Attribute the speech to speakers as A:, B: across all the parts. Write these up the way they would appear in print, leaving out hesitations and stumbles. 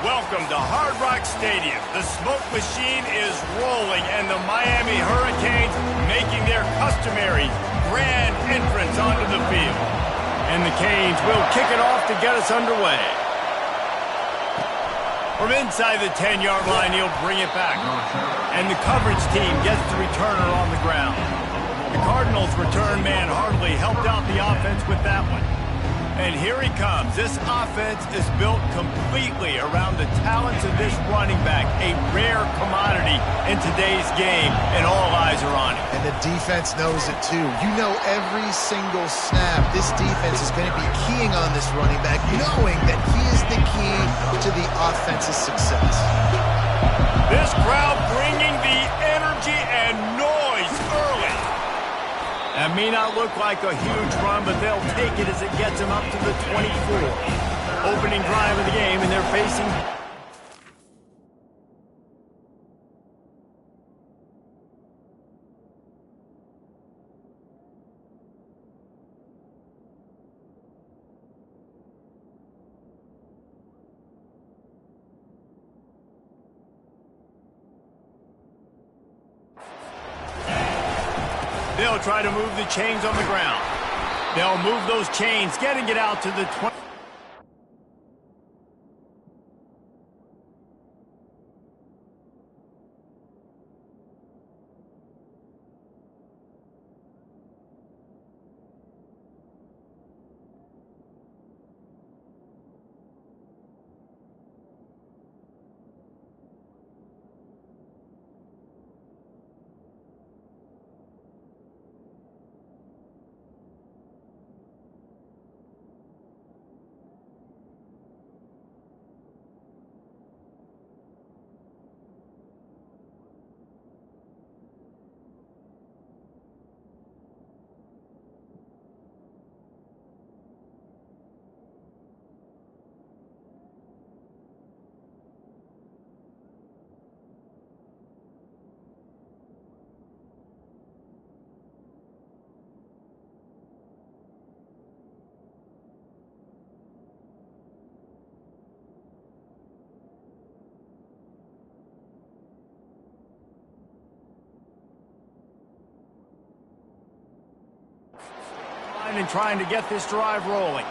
A: Welcome to Hard Rock Stadium. The smoke machine is rolling, and the Miami Hurricanes making their customary grand entrance onto the field. And the Canes will kick it off to get us underway. From inside the 10-yard line, he'll bring it back. And the coverage team gets the returner on the ground. The Cardinals' return man hardly helped out the offense with that one. And here he comes. This offense is built completely around the talents of this running back, a rare commodity in today's game, and all eyes are on him.
B: And the defense knows it too. You know every single snap, this defense is going to be keying on this running back, knowing that he is the key to the offense's success.
A: This crowd bringing the energy and noise early. That may not look like a huge run, but they'll take it as it gets them up to the 24. Opening drive of the game, and they're facing... They'll try to move the chains on the ground. They'll move those chains, getting it out to the 20. And trying to get this drive rolling.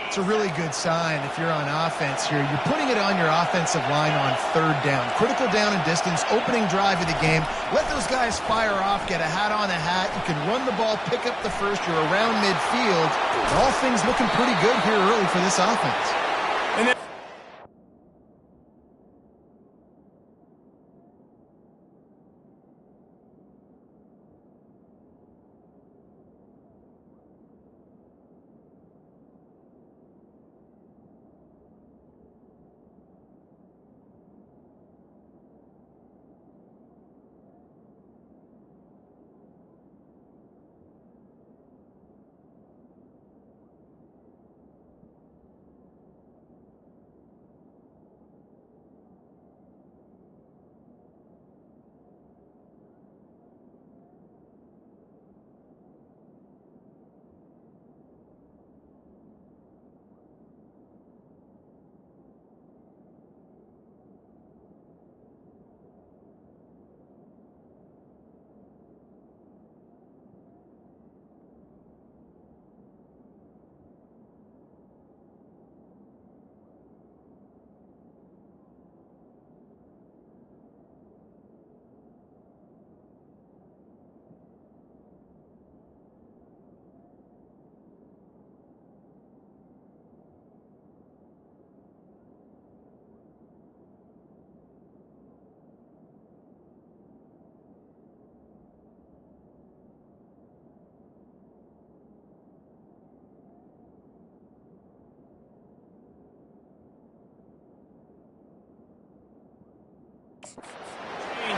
B: It's a really good sign if you're on offense here. You're putting it on your offensive line on third down. Critical down and distance, opening drive of the game. Let those guys fire off, get a hat on a hat. You can run the ball, pick up the first. You're around midfield. All things looking pretty good here early for this offense.
A: And then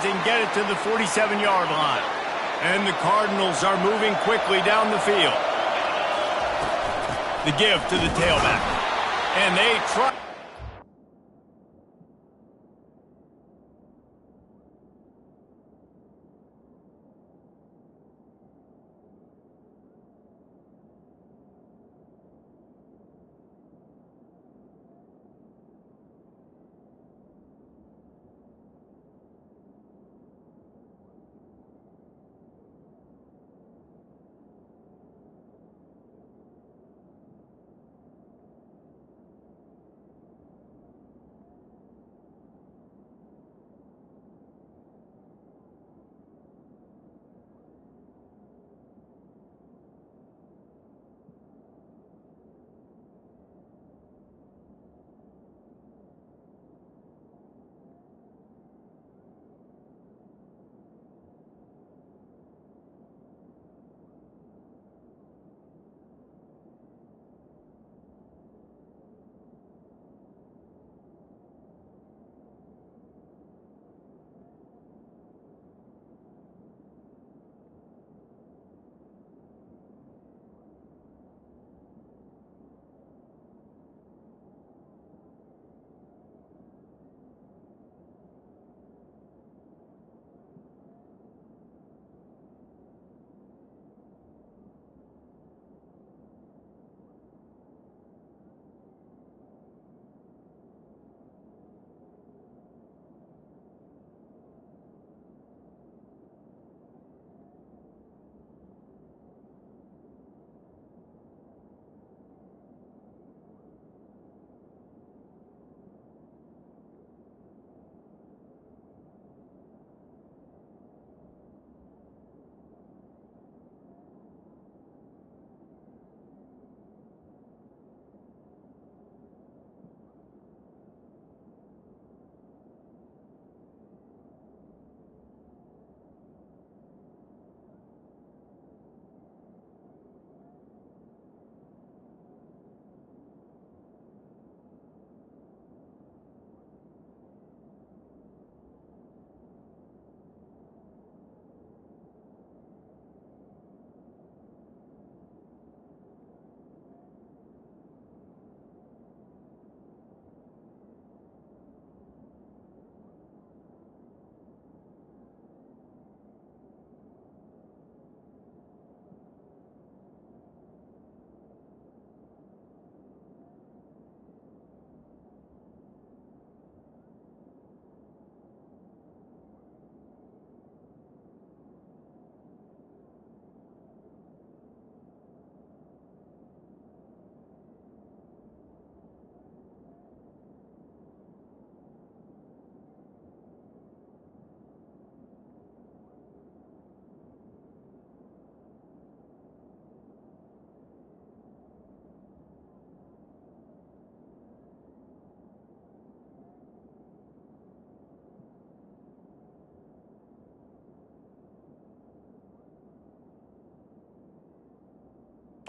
A: and get it to the 47-yard line. And the Cardinals are moving quickly down the field. The give to the tailback. And they try...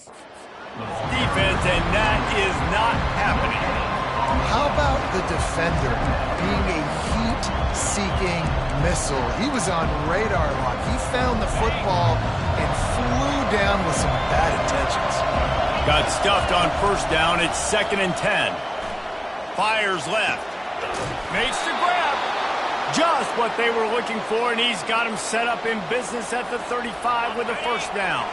A: Defense, and that is not happening.
B: How about the defender being a heat-seeking missile? He was on radar lock. He found the football and flew down with some bad intentions.
A: Got stuffed on first down. It's 2nd and 10. Fires left. Makes the grab. Just what they were looking for, and he's got him set up in business at the 35 with a first down.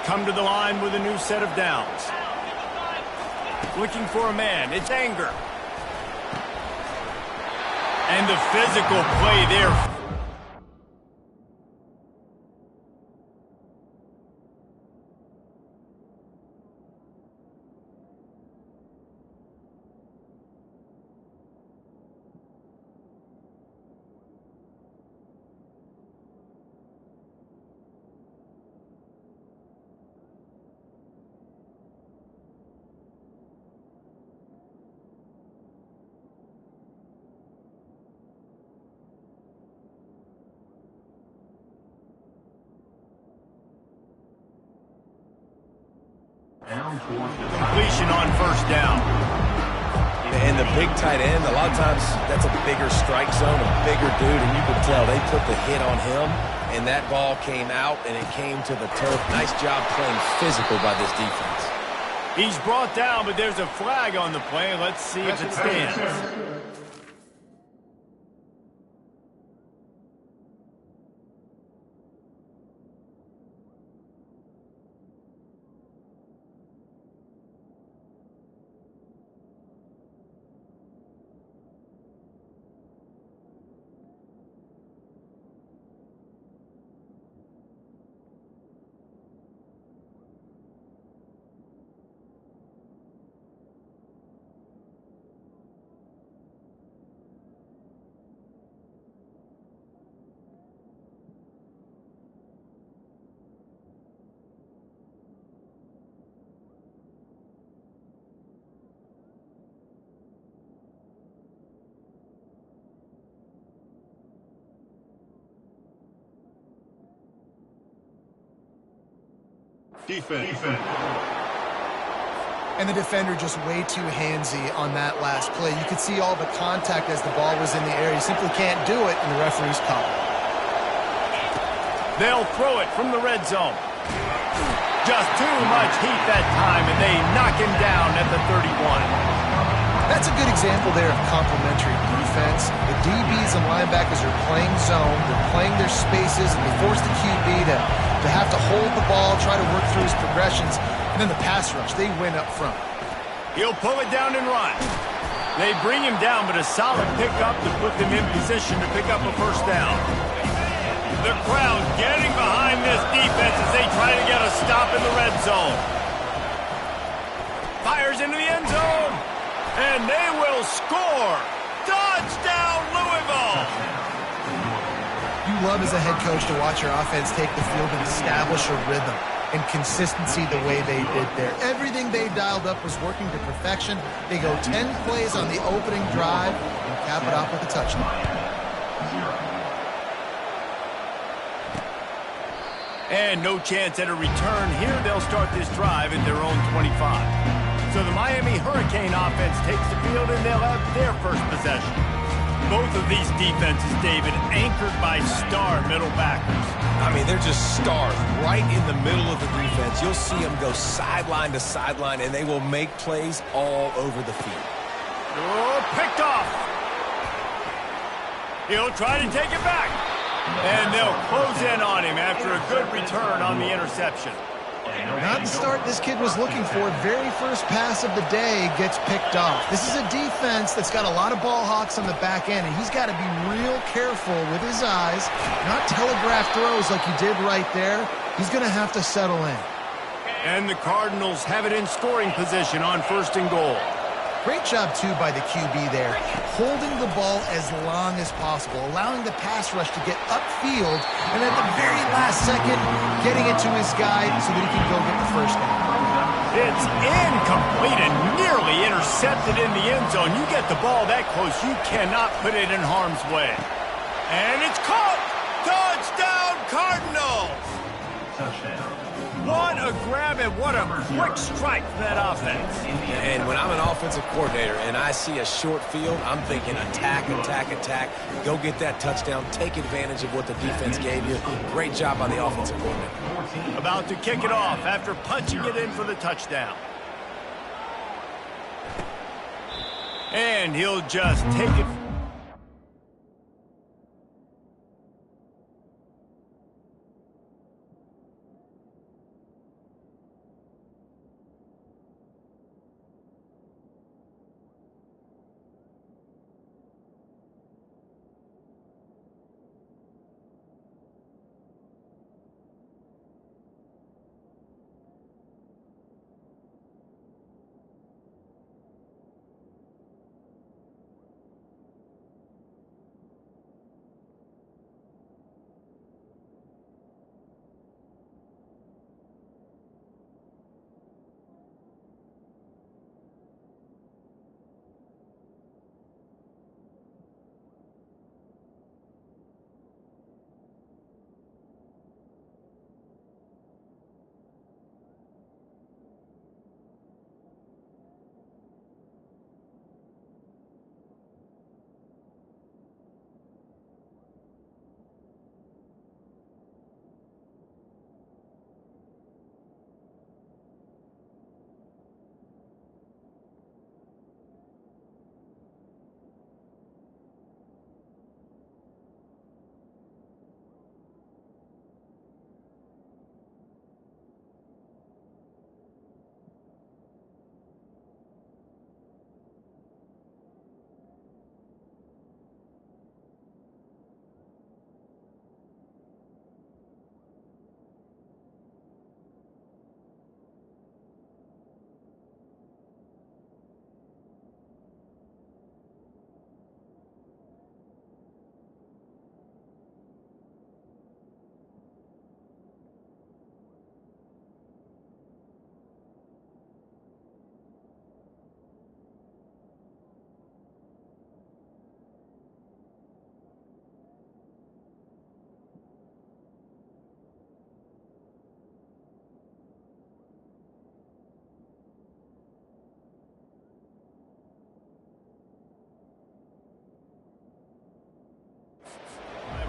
A: Come to the line with a new set of downs. Looking for a man. It's Anger. And the physical play there. Completion on first down.
C: And the big tight end, a lot of times that's a bigger strike zone, a bigger dude, and you could tell they put the hit on him, and that ball came out, and it came to the turf. Nice job playing physical by this defense.
A: He's brought down, but there's a flag on the play. Let's see if it stands.
D: Defense.
B: And the defender just way too handsy on that last play. You could see all the contact as the ball was in the air. You simply can't do it, and the referee's call.
A: They'll throw it from the red zone. Just too much heat that time, and they knock him down at the 31.
B: That's a good example there of complementary defense. The DBs and linebackers are playing zone. They're playing their spaces, and they force the QB to have to hold the ball, try to work through his progressions, and then the pass rush, they win up front.
A: He'll pull it down and run. They bring him down, but a solid pickup to put them in position to pick up a first down. The crowd getting behind this defense as they try to get a stop in the red zone. Fires into the end zone, and they will score. Touchdown, Louisville!
B: You love as a head coach to watch your offense take the field and establish a rhythm and consistency the way they did there. Everything they dialed up was working to perfection. They go 10 plays on the opening drive and cap it off with a touchdown.
A: And no chance at a return here. They'll start this drive at their own 25. So the Miami Hurricane offense takes the field, and they'll have their first possession. Both of these defenses, David, anchored by star middle backers.
C: I mean, mean, they're just stars right in the middle of the defense. You'll see them go sideline to sideline, and they will make plays all over the field.
A: Oh, picked off. He'll try to take it back. And they'll close in on him after a good return on the interception.
B: Not the start this kid was looking for. Very first pass of the day gets picked off. This is a defense that's got a lot of ball hawks on the back end, and he's got to be real careful with his eyes, not telegraph throws like he did right there. He's going to have to settle in.
A: And the Cardinals have it in scoring position on 1st and goal.
B: Great job, too, by the QB there, holding the ball as long as possible, allowing the pass rush to get upfield, and at the very last second, getting it to his guy so that he can go get the first down.
A: It's incomplete and nearly intercepted in the end zone. You get the ball that close, you cannot put it in harm's way. And it's caught! Touchdown, Cardinals!
D: Touchdown.
A: What a grab and what a quick strike for that offense.
C: And when I'm an offensive coordinator and I see a short field, I'm thinking attack, attack, attack. Go get that touchdown. Take advantage of what the defense gave you. Great job by the offensive coordinator.
A: About to kick it off after punching it in for the touchdown. And he'll just take it.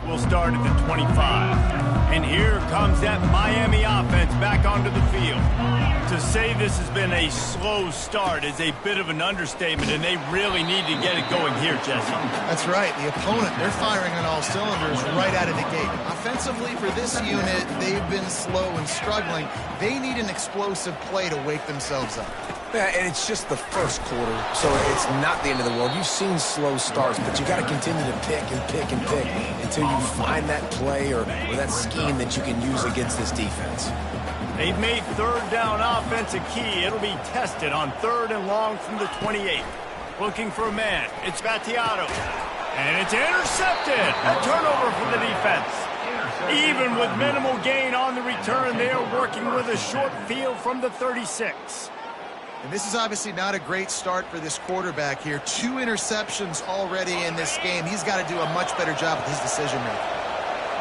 A: We'll start at the 25. And here comes that Miami offense back onto the field. To say this has been a slow start is a bit of an understatement, and they really need to get it going here, Jesse.
B: That's right. The opponent, they're firing on all cylinders right out of the gate. Offensively, for this unit, they've been slow and struggling. They need an explosive play to wake themselves up.
C: Yeah, and it's just the first quarter, so it's not the end of the world. You've seen slow starts, but you got to continue to pick and pick and pick until you find that play or that scheme that you can use against this defense.
A: They've made third down offense a key. It'll be tested on 3rd and long from the 28. Looking for a man. It's Battiato. And it's intercepted. A turnover for the defense. Even with minimal gain on the return, they are working with a short field from the 36.
B: And this is obviously not a great start for this quarterback here. 2 interceptions already in this game. He's got to do a much better job with his decision-making.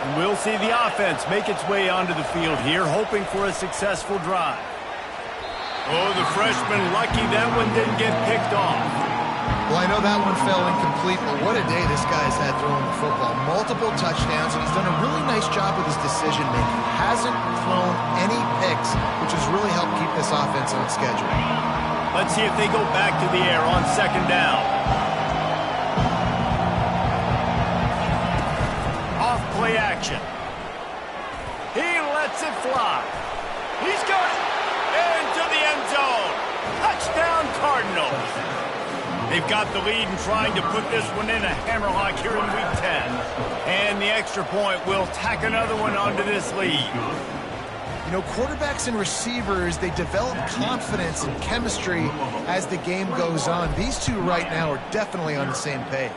A: And we'll see the offense make its way onto the field here, hoping for a successful drive. Oh, the freshman lucky that one didn't get picked off.
B: Well, I know that one fell incomplete, but what a day this guy's had throwing the football. Multiple touchdowns, and he's done a really nice job with his decision-making. hasn't thrown any picks, which has really helped keep this offense on schedule.
A: Let's see if they go back to the air on second down. Off play action. He lets it fly. He's got it into the end zone. Touchdown, Cardinals. They've got the lead and trying to put this one in a hammerlock here in Week 10. And the extra point will tack another one onto this lead.
B: You know, quarterbacks and receivers, they develop confidence and chemistry as the game goes on. These two right now are definitely on the same page.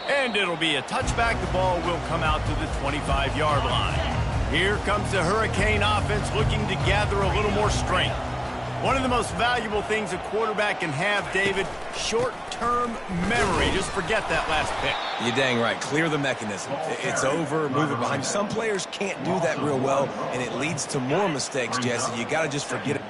A: And it'll be a touchback. The ball will come out to the 25-yard line. Here comes the Hurricane offense looking to gather a little more strength. One of the most valuable things a quarterback can have, David, short-term memory. Just forget that last pick.
C: You're dang right. Clear the mechanism. It's over, move it behind. Some players can't do that real well, and it leads to more mistakes, Jesse. You got to just forget it.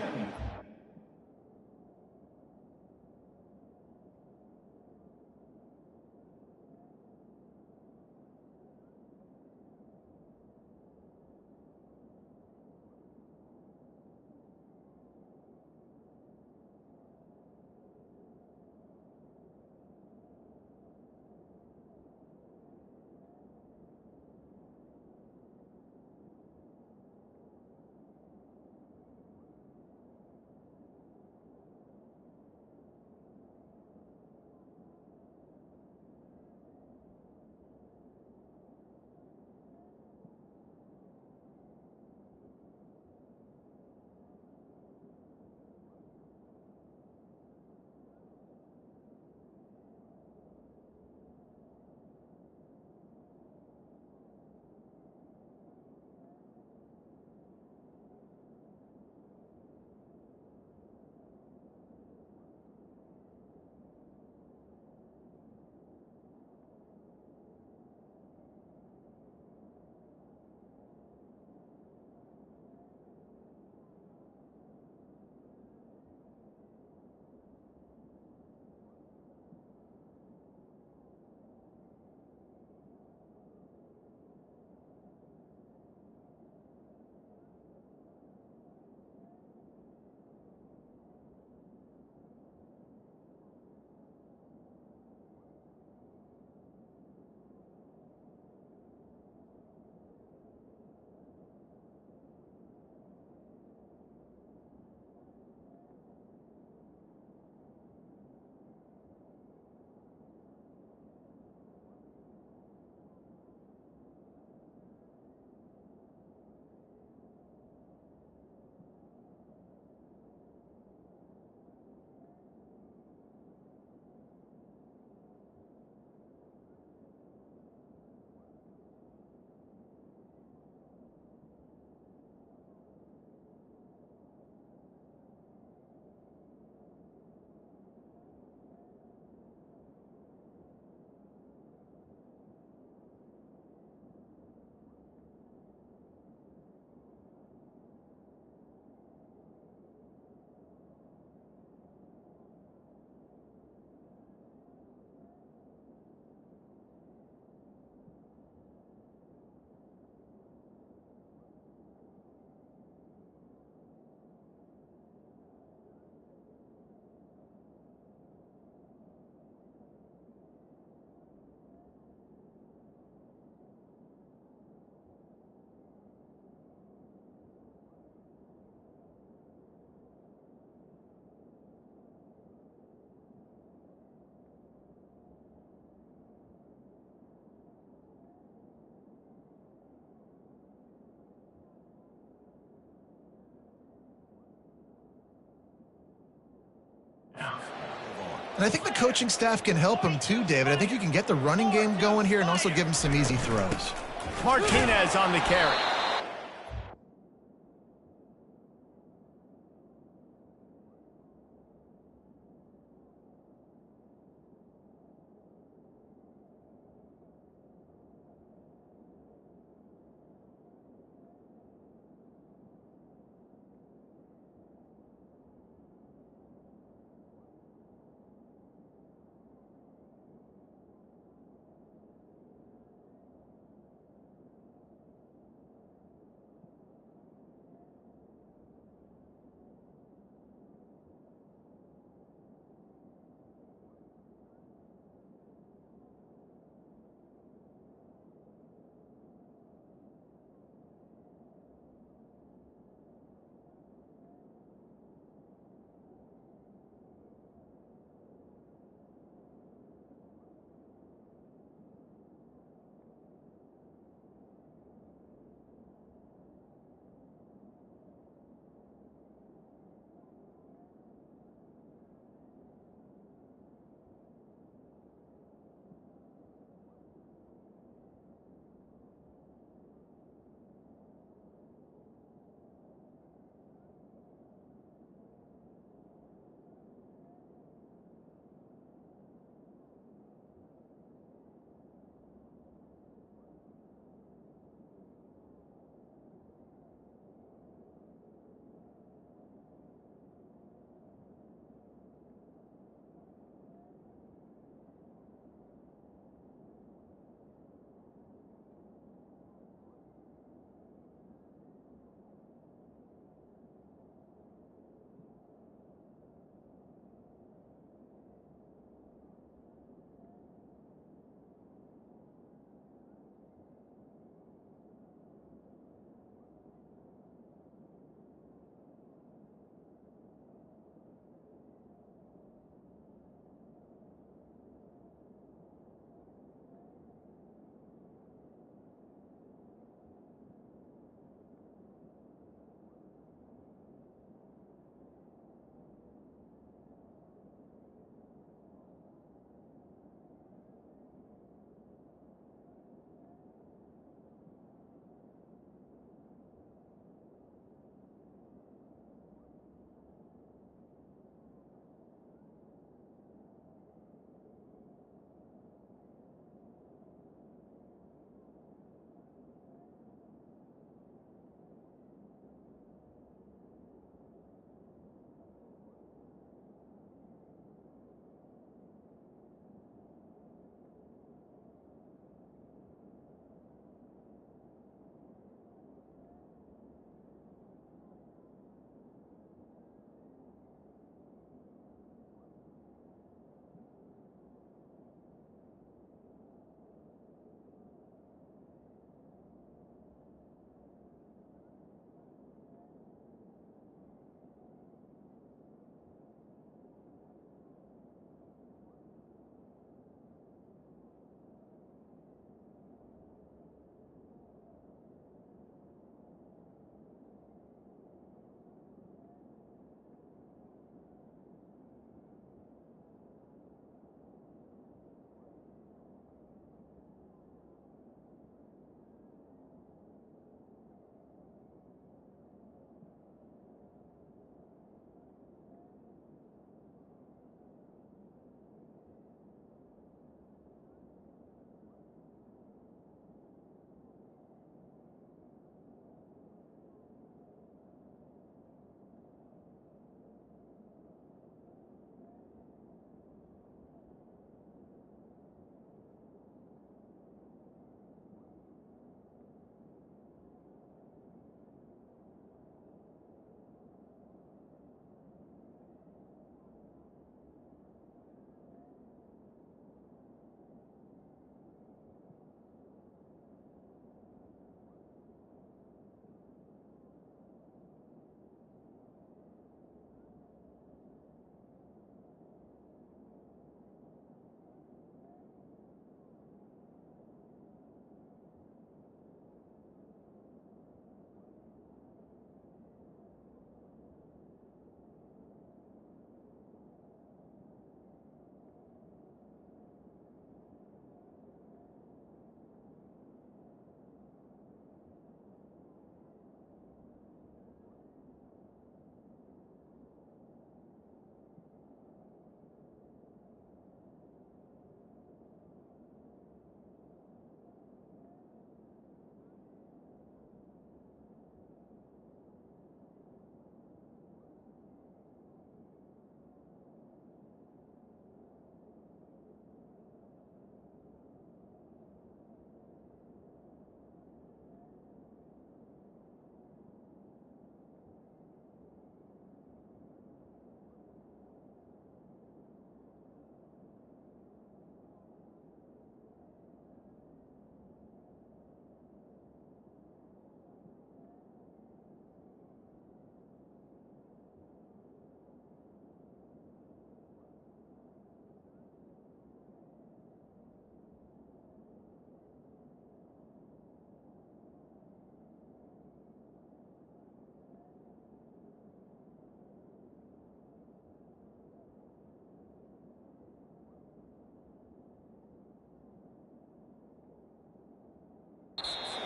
B: And I think the coaching staff can help him too, David. I think you can get the running game going here and also give him some easy throws.
A: Martinez on the carry.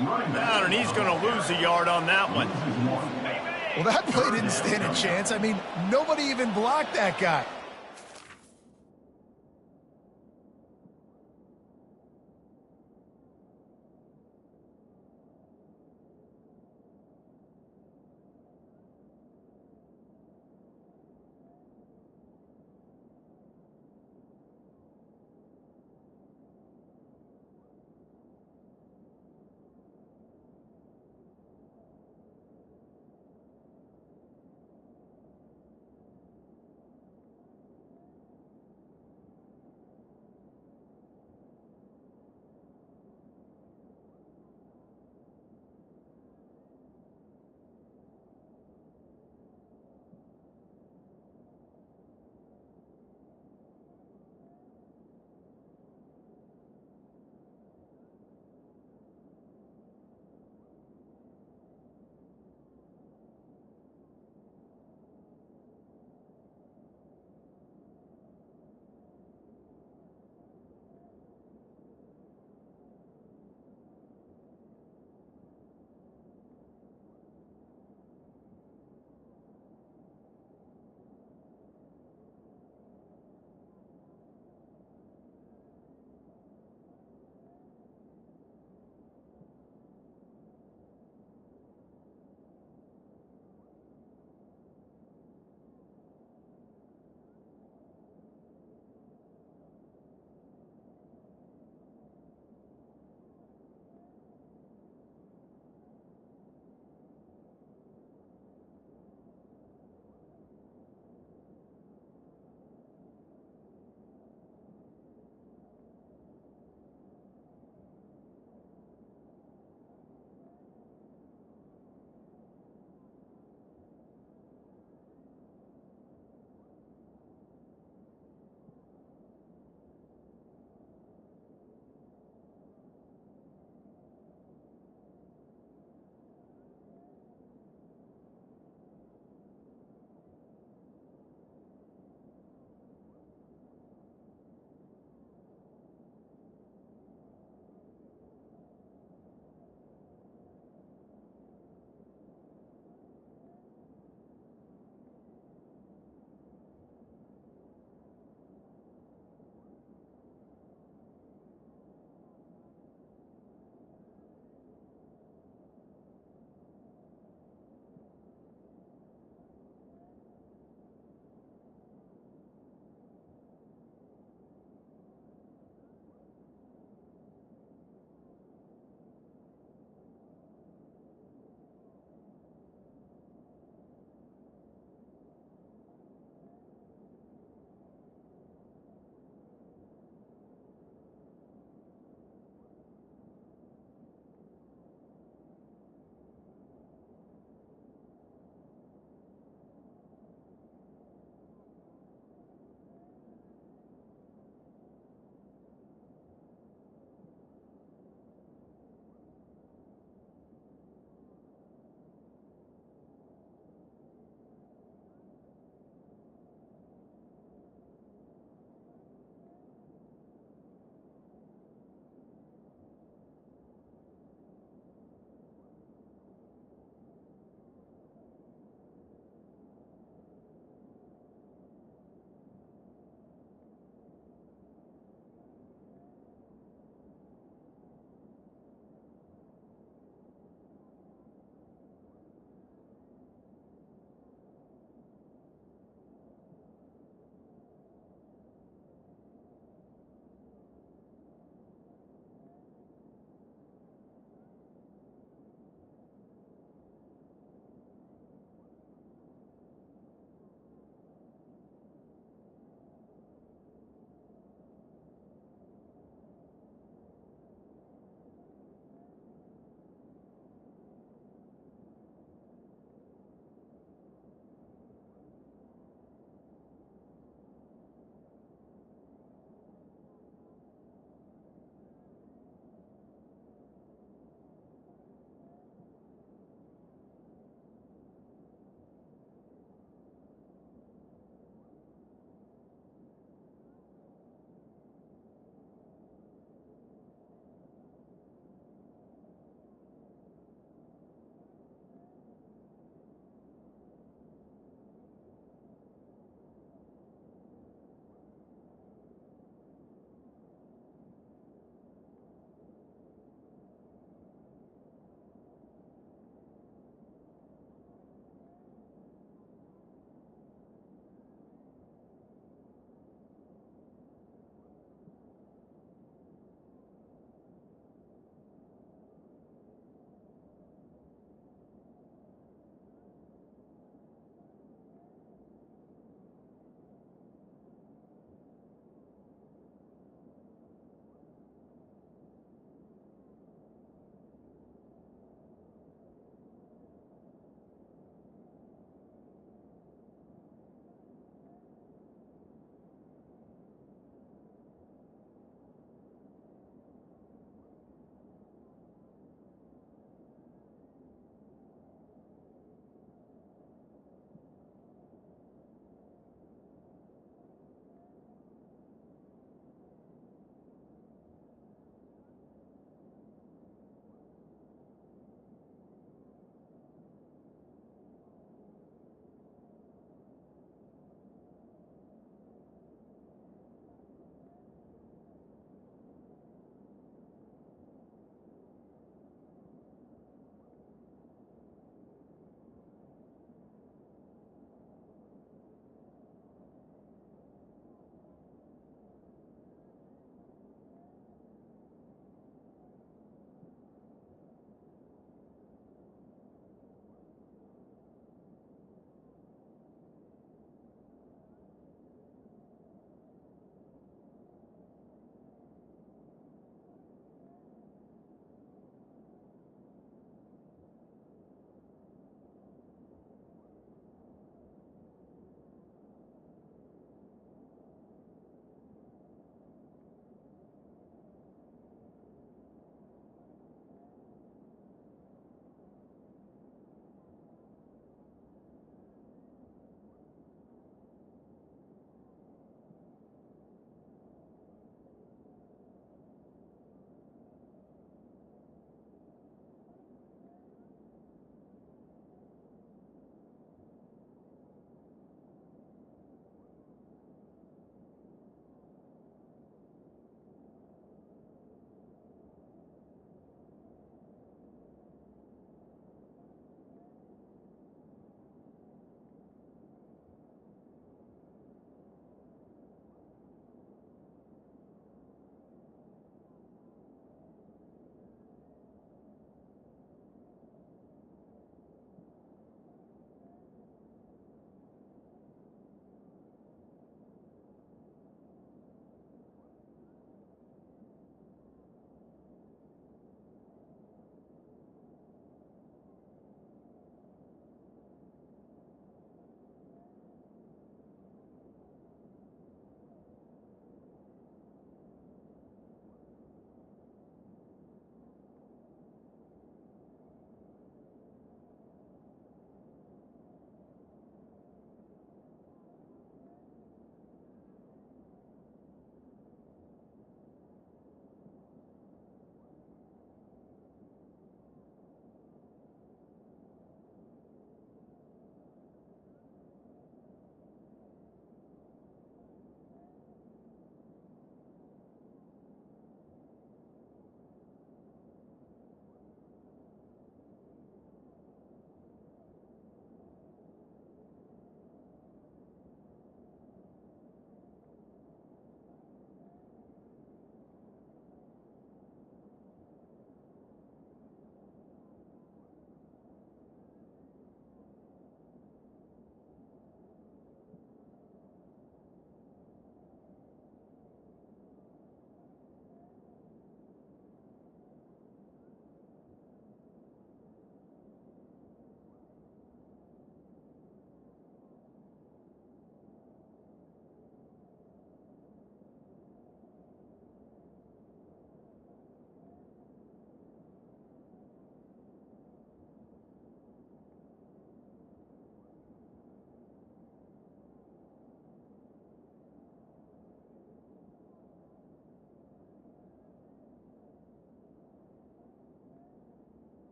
A: Down, and he's going to lose a yard on that one.
B: Well, that play didn't stand a chance. I mean, nobody even blocked that guy.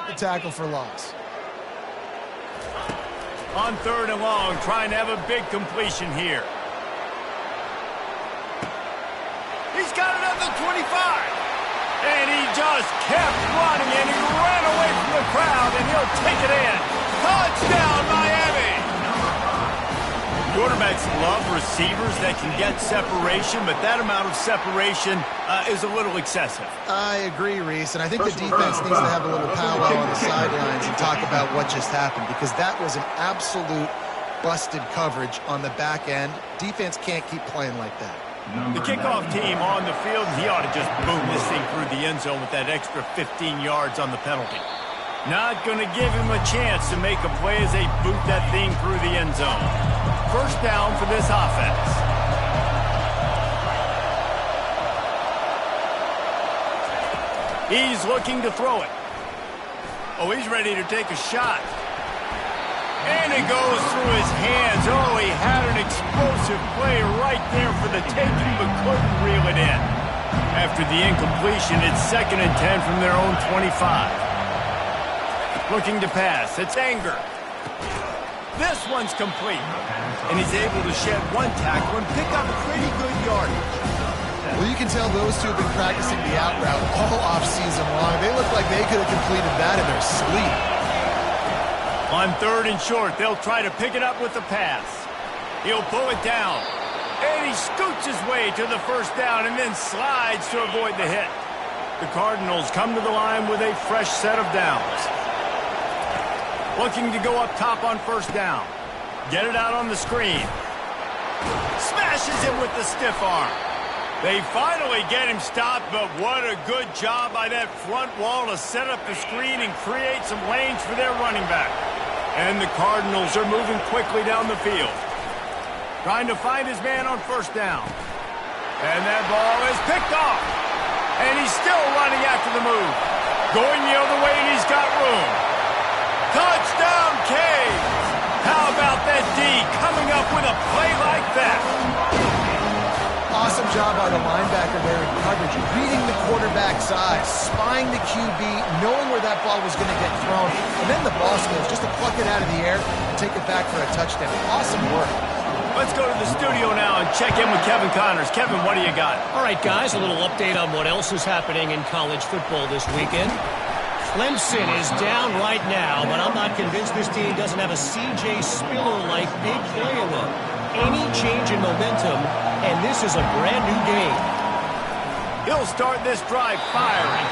B: the tackle for loss.
A: On 3rd and long, trying to have a big completion here. He's got another 25. And he just kept running, and he ran away from the crowd, and he'll take it in. Touchdown, Miami! Quarterbacks love receivers that can get separation, but that amount of separation is a little excessive.
B: I agree, Reese, and I think the defense needs to have a little powwow on the sidelines and talk about what just happened, because that was an absolute busted coverage on the back end. Defense can't keep playing like that.
A: The kickoff team on the field, he ought to just boom this thing through the end zone with that extra 15 yards on the penalty. Not going to give him a chance to make a play as they boot that thing through the end zone. First down for this offense. He's looking to throw it. Oh, he's ready to take a shot. And it goes through his hands. Oh, he had an explosive play right there for the taking, but couldn't reel it in. After the incompletion, it's 2nd and 10 from their own 25. Looking to pass. It's Anger. This one's complete. And he's able to shed one tackle and pick up pretty good yardage.
B: Well, you can tell those two have been practicing the out route all off-season long. They look like they could have completed that in their sleep.
A: On 3rd and short, they'll try to pick it up with the pass. He'll pull it down. And he scoots his way to the first down and then slides to avoid the hit. The Cardinals come to the line with a fresh set of downs. Looking to go up top on first down. Get it out on the screen. Smashes him with the stiff arm. They finally get him stopped, but what a good job by that front wall to set up the screen and create some lanes for their running back. And the Cardinals are moving quickly down the field. Trying to find his man on first down. And that ball is picked off. And he's still running after the move. Going the other way, and he's got room. Touchdown, Caves! How about that D coming up with a play like that?
B: Awesome job by the linebacker there in coverage, reading the quarterback's eyes, spying the QB, knowing where that ball was going to get thrown, and then the ball skills just to pluck it out of the air and take it back for a touchdown. Awesome work.
A: Let's go to the studio now and check in with Kevin Connors. Kevin, what do you got?
D: All right, guys, a little update on what else is happening in college football this weekend. Clemson is down right now, but I'm not convinced this team doesn't have a C.J. Spiller-like big play in them. Any change in momentum, and this is a brand-new game.
A: He'll start this drive firing.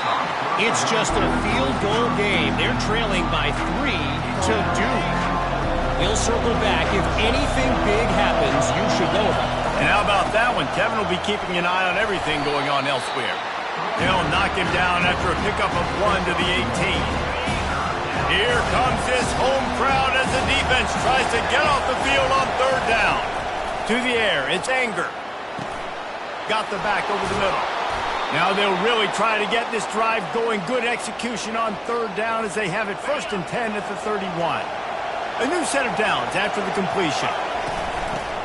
D: It's just a field goal game. They're trailing by 3 to Duke. He'll circle back. If anything big happens, you should know about it.
A: And how about that one? Kevin will be keeping an eye on everything going on elsewhere. They'll knock him down after a pickup of 1 to the 18. Here comes this home crowd as the defense tries to get off the field on third down. To the air, it's Anger. Got the back over the middle. Now they'll really try to get this drive going. Good execution on third down as they have it 1st and 10 at the 31. A new set of downs after the completion.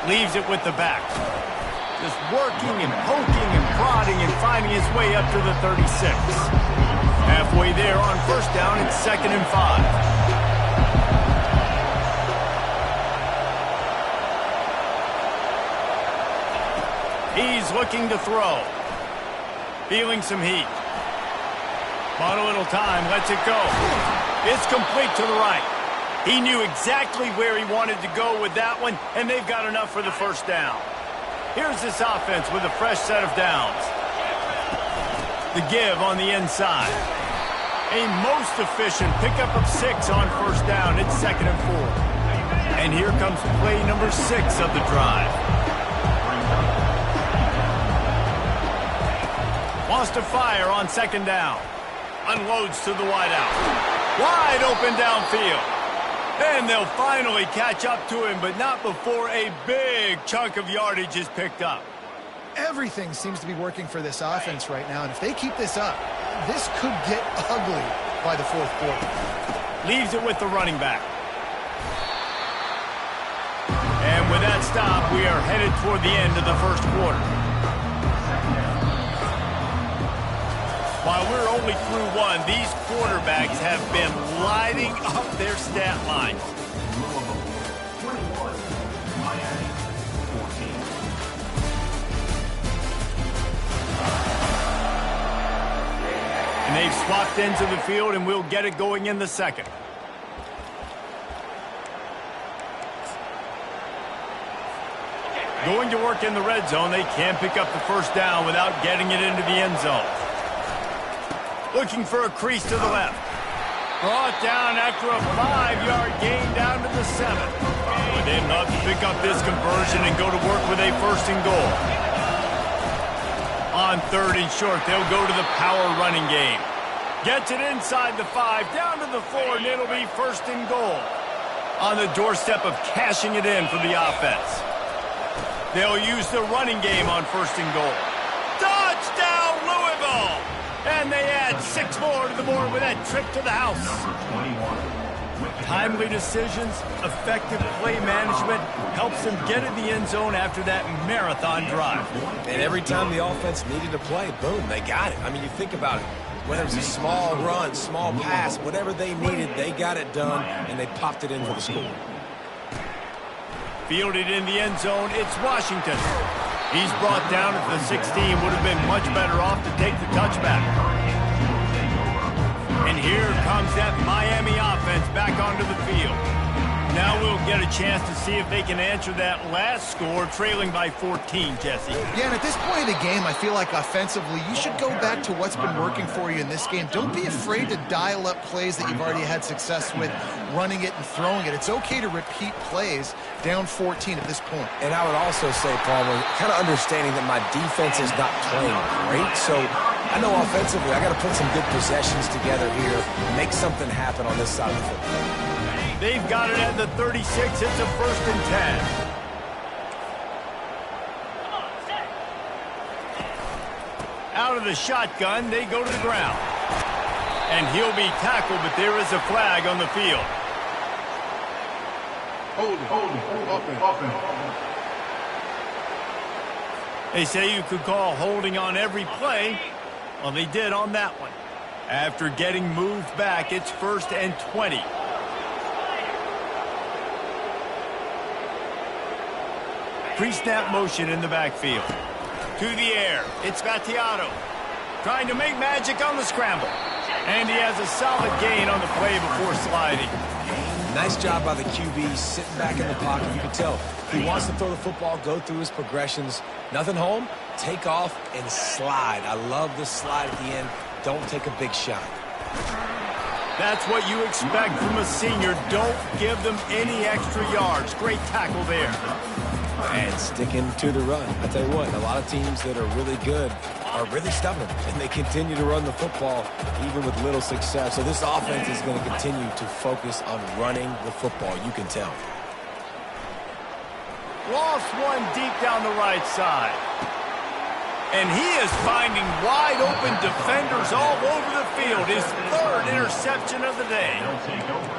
A: Leaves it with the back. Just working and poking and prodding and finding his way up to the 36. Halfway there on first down, it's 2nd and 5. He's looking to throw. Feeling some heat. Bought a little time, lets it go. It's complete to the right. He knew exactly where he wanted to go with that one, and they've got enough for the first down. Here's this offense with a fresh set of downs. The give on the inside. A most efficient pickup of 6 on first down. It's 2nd and 4. And here comes play number 6 of the drive. Wants to fire on 2nd down. Unloads to the wideout. Wide open downfield. And they'll finally catch up to him, but not before a big chunk of yardage is picked up.
B: Everything seems to be working for this offense right now, and if they keep this up, this could get ugly by the 4th quarter.
A: Leaves it with the running back. And with that stop, we are headed toward the end of the first quarter. While we're only through one, these quarterbacks have been lighting up their stat lines. And they've swapped ends of the field, and we'll get it going in the second. Going to work in the red zone, they can't pick up the first down without getting it into the end zone. Looking for a crease to the left. Brought down after a 5-yard gain down to the 7. But they'll have to pick up this conversion and go to work with a first and goal. On 3rd and short, they'll go to the power running game. Gets it inside the 5, down to the 4, and it'll be first and goal. On the doorstep of cashing it in for the offense. They'll use the running game on first and goal. Touchdown, Louisville! And they add 6 more to the board with that trip to the house. Timely decisions, effective play management helps them get in the end zone after that marathon drive.
C: And every time the offense needed to play, boom, they got it. I mean, you think about it. Whether it was a small run, small pass, whatever they needed, they got it done, and they popped it in for the score.
A: Fielded in the end zone, it's Washington. He's brought down at the 16, would have been much better off to take the touchback. And here comes that Miami offense back onto the field. Now we'll get a chance to see if they can answer that last score, trailing by 14, Jesse.
B: Yeah, and at this point of the game, I feel like offensively, you should go back to what's been working for you in this game. Don't be afraid to dial up plays that you've already had success with, running it and throwing it. It's okay to repeat plays down 14 at this point.
C: And I would also say, Palmer, kind of understanding that my defense is not playing great, so I know offensively I got to put some good possessions together here, make something happen on this side of the football.
A: They've got it at the 36. It's a 1st and 10. Out of the shotgun, they go to the ground. And he'll be tackled, but there is a flag on the field.
E: Hold it.
A: They say you could call holding on every play. Well, they did on that one. After getting moved back, it's 1st and 20. Pre-snap motion in the backfield. To the air. It's Vattiato. Trying to make magic on the scramble. And he has a solid gain on the play before sliding.
C: Nice job by the QB, sitting back in the pocket. You can tell he wants to throw the football, go through his progressions. Nothing home, take off and slide. I love the slide at the end. Don't take a big shot.
A: That's what you expect from a senior. Don't give them any extra yards. Great tackle there.
C: And sticking to the run. I tell you what, a lot of teams that are really good are really stubborn, and they continue to run the football even with little success. So this offense is going to continue to focus on running the football. You can tell.
A: Lost one deep down the right side. And he is finding wide-open defenders all over the field. His 3rd interception of the day.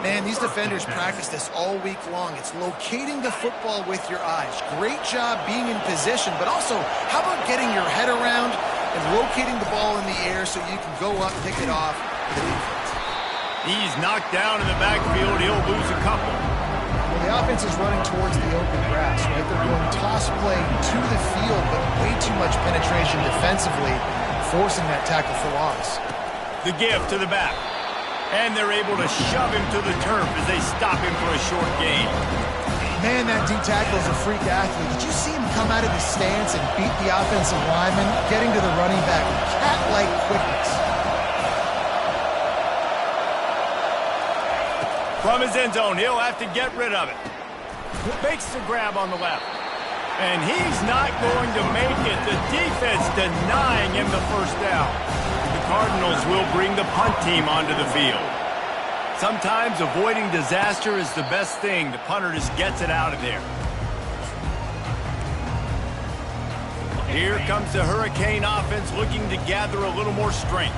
B: Man, these defenders practice this all week long. It's locating the football with your eyes. Great job being in position, but also, how about getting your head around and locating the ball in the air so you can go up, pick it off for the defense.
A: He's knocked down in the backfield. He'll lose a couple.
B: Well, the offense is running towards the open grass, right? They're going toss play to the field, but way too much penetration defensively, forcing that tackle for loss.
A: The give to the back. And they're able to shove him to the turf as they stop him for a short gain.
B: Man, that D tackle is a freak athlete. Did you see him come out of the stance and beat the offensive lineman, getting to the running back with cat-like quickness?
A: From his end zone, he'll have to get rid of it. Makes the grab on the left. And he's not going to make it. The defense denying him the first down. The Cardinals will bring the punt team onto the field. Sometimes avoiding disaster is the best thing. The punter just gets it out of there. Here comes the Hurricane offense looking to gather a little more strength.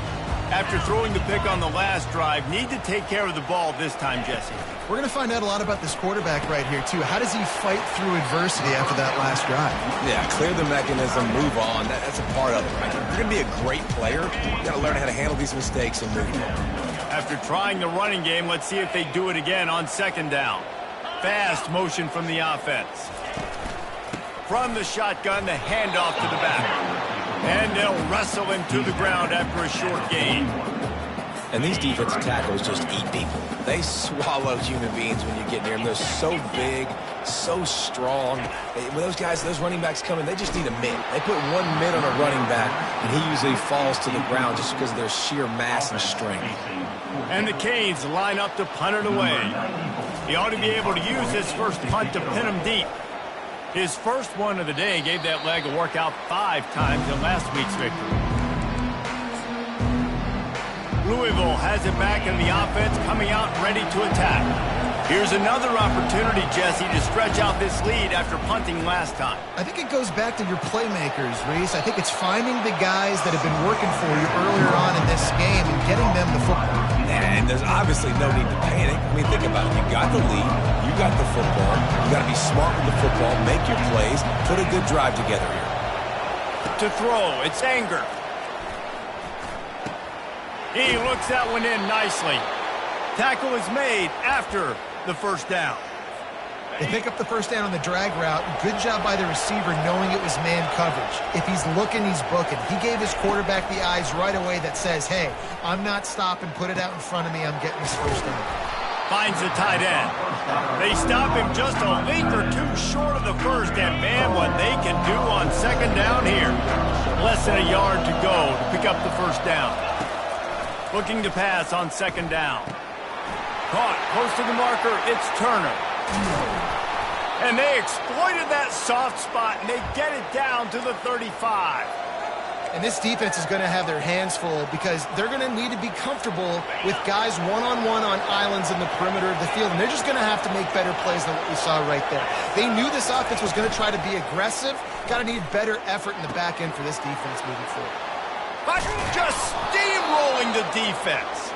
A: After throwing the pick on the last drive, need to take care of the ball this time, Jesse.
B: We're going to find out a lot about this quarterback right here, too. How does he fight through adversity after that last drive?
C: Yeah, clear the mechanism, move on. That's a part of it, right? If you're going to be a great player, you got to learn how to handle these mistakes and move on.
A: After trying the running game, let's see if they do it again on second down. Fast motion from the offense. From the shotgun, the handoff to the back. And they'll wrestle him to the ground after a short gain.
C: And these defensive tackles just eat people. They swallow human beings when you get near them. They're so big, so strong. When those guys, those running backs come in, they just need a mid. They put 1 mid on a running back, and he usually falls to the ground just because of their sheer mass and strength.
A: And the Canes line up to punt it away. He ought to be able to use his first punt to pin him deep. His first one of the day gave that leg a workout 5 times in last week's victory. Louisville has it back in the offense, coming out ready to attack. Here's another opportunity, Jesse, to stretch out this lead after punting last time.
B: I think it goes back to your playmakers, Reese. I think it's finding the guys that have been working for you earlier on in this game and getting them the football.
C: And there's obviously no need to panic. I mean, think about it. You got the lead. You got the football. You got to be smart with the football. Make your plays. Put a good drive together here.
A: To throw, it's Anger. He looks that one in nicely. Tackle is made after the first down.
B: They pick up the first down on the drag route. Good job by the receiver knowing it was man coverage. If he's looking, he's booking. He gave his quarterback the eyes right away that says, hey, I'm not stopping. Put it out in front of me. I'm getting this first down.
A: Finds the tight end. They stop him just a link or two short of the first, and man, what they can do on second down here. Less than a yard to go to pick up the first down. Looking to pass on second down. Caught close to the marker, it's Turner. And they exploited that soft spot, and they get it down to the 35.
B: And this defense is going to have their hands full because they're going to need to be comfortable with guys one-on-one on islands in the perimeter of the field. And they're just going to have to make better plays than what we saw right there. They knew this offense was going to try to be aggressive. Got to need better effort in the back end for this defense moving forward.
A: But just steamrolling the defense.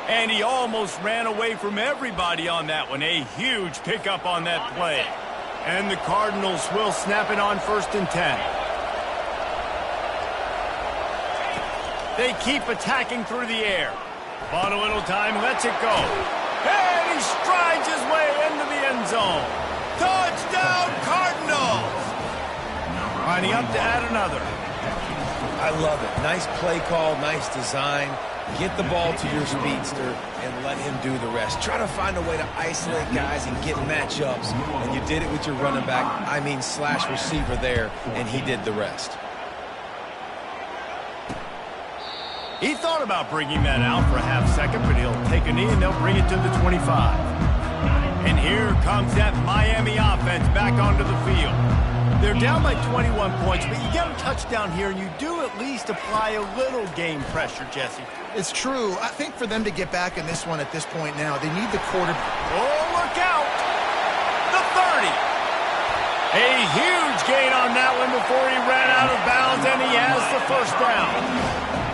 A: And he almost ran away from everybody on that one. A huge pickup on that play. And the Cardinals will snap it on 1st and 10. They keep attacking through the air. Bought a little time, lets it go. And he strides his way into the end zone. Touchdown, Cardinals! Lining up to add another.
C: I love it. Nice play call, nice design. Get the ball to your speedster and let him do the rest. Try to find a way to isolate guys and get matchups. And you did it with your running back, slash receiver there, and he did the rest.
A: He thought about bringing that out for a half second, but he'll take a knee and they'll bring it to the 25. And here comes that Miami offense back onto the field. They're down by 21 points, but you get a touchdown here, and you do at least apply a little game pressure, Jesse.
B: It's true. I think for them to get back in this one at this point now, they need the quarterback.
A: Oh, look out! The 30. A huge gain on that one before he ran out of bounds, and he has the first down.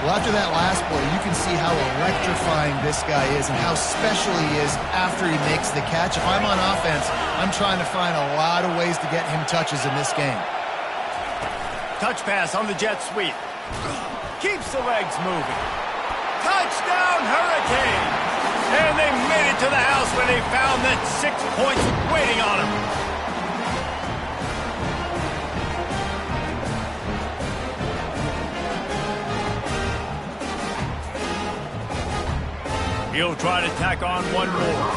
B: Well, after that last play, you can see how electrifying this guy is and how special he is after he makes the catch. If I'm on offense, I'm trying to find a lot of ways to get him touches in this game.
A: Touch pass on the jet sweep. Keeps the legs moving. Touchdown, Hurricane! And they made it to the house when they found that 6 points waiting on them. He'll try to tack on one more.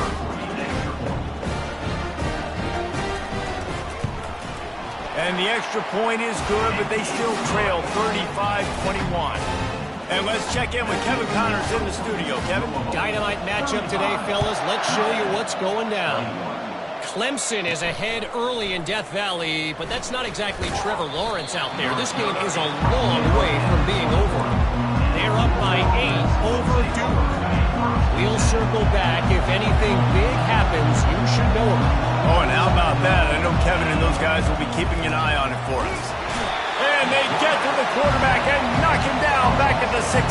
A: And the extra point is good, but they still trail 35-21. And let's check in with Kevin Connors in the studio. Kevin?
D: Dynamite matchup today, fellas. Let's show you what's going down. Clemson is ahead early in Death Valley, but that's not exactly Trevor Lawrence out there. This game is a long way from being over. They're up by 8 over Duke. We'll circle back. If anything big happens, you should know about it.
A: Oh, and how about that? I know Kevin and those guys will be keeping an eye on it for us. And they get to the quarterback and knock him down back at the 16.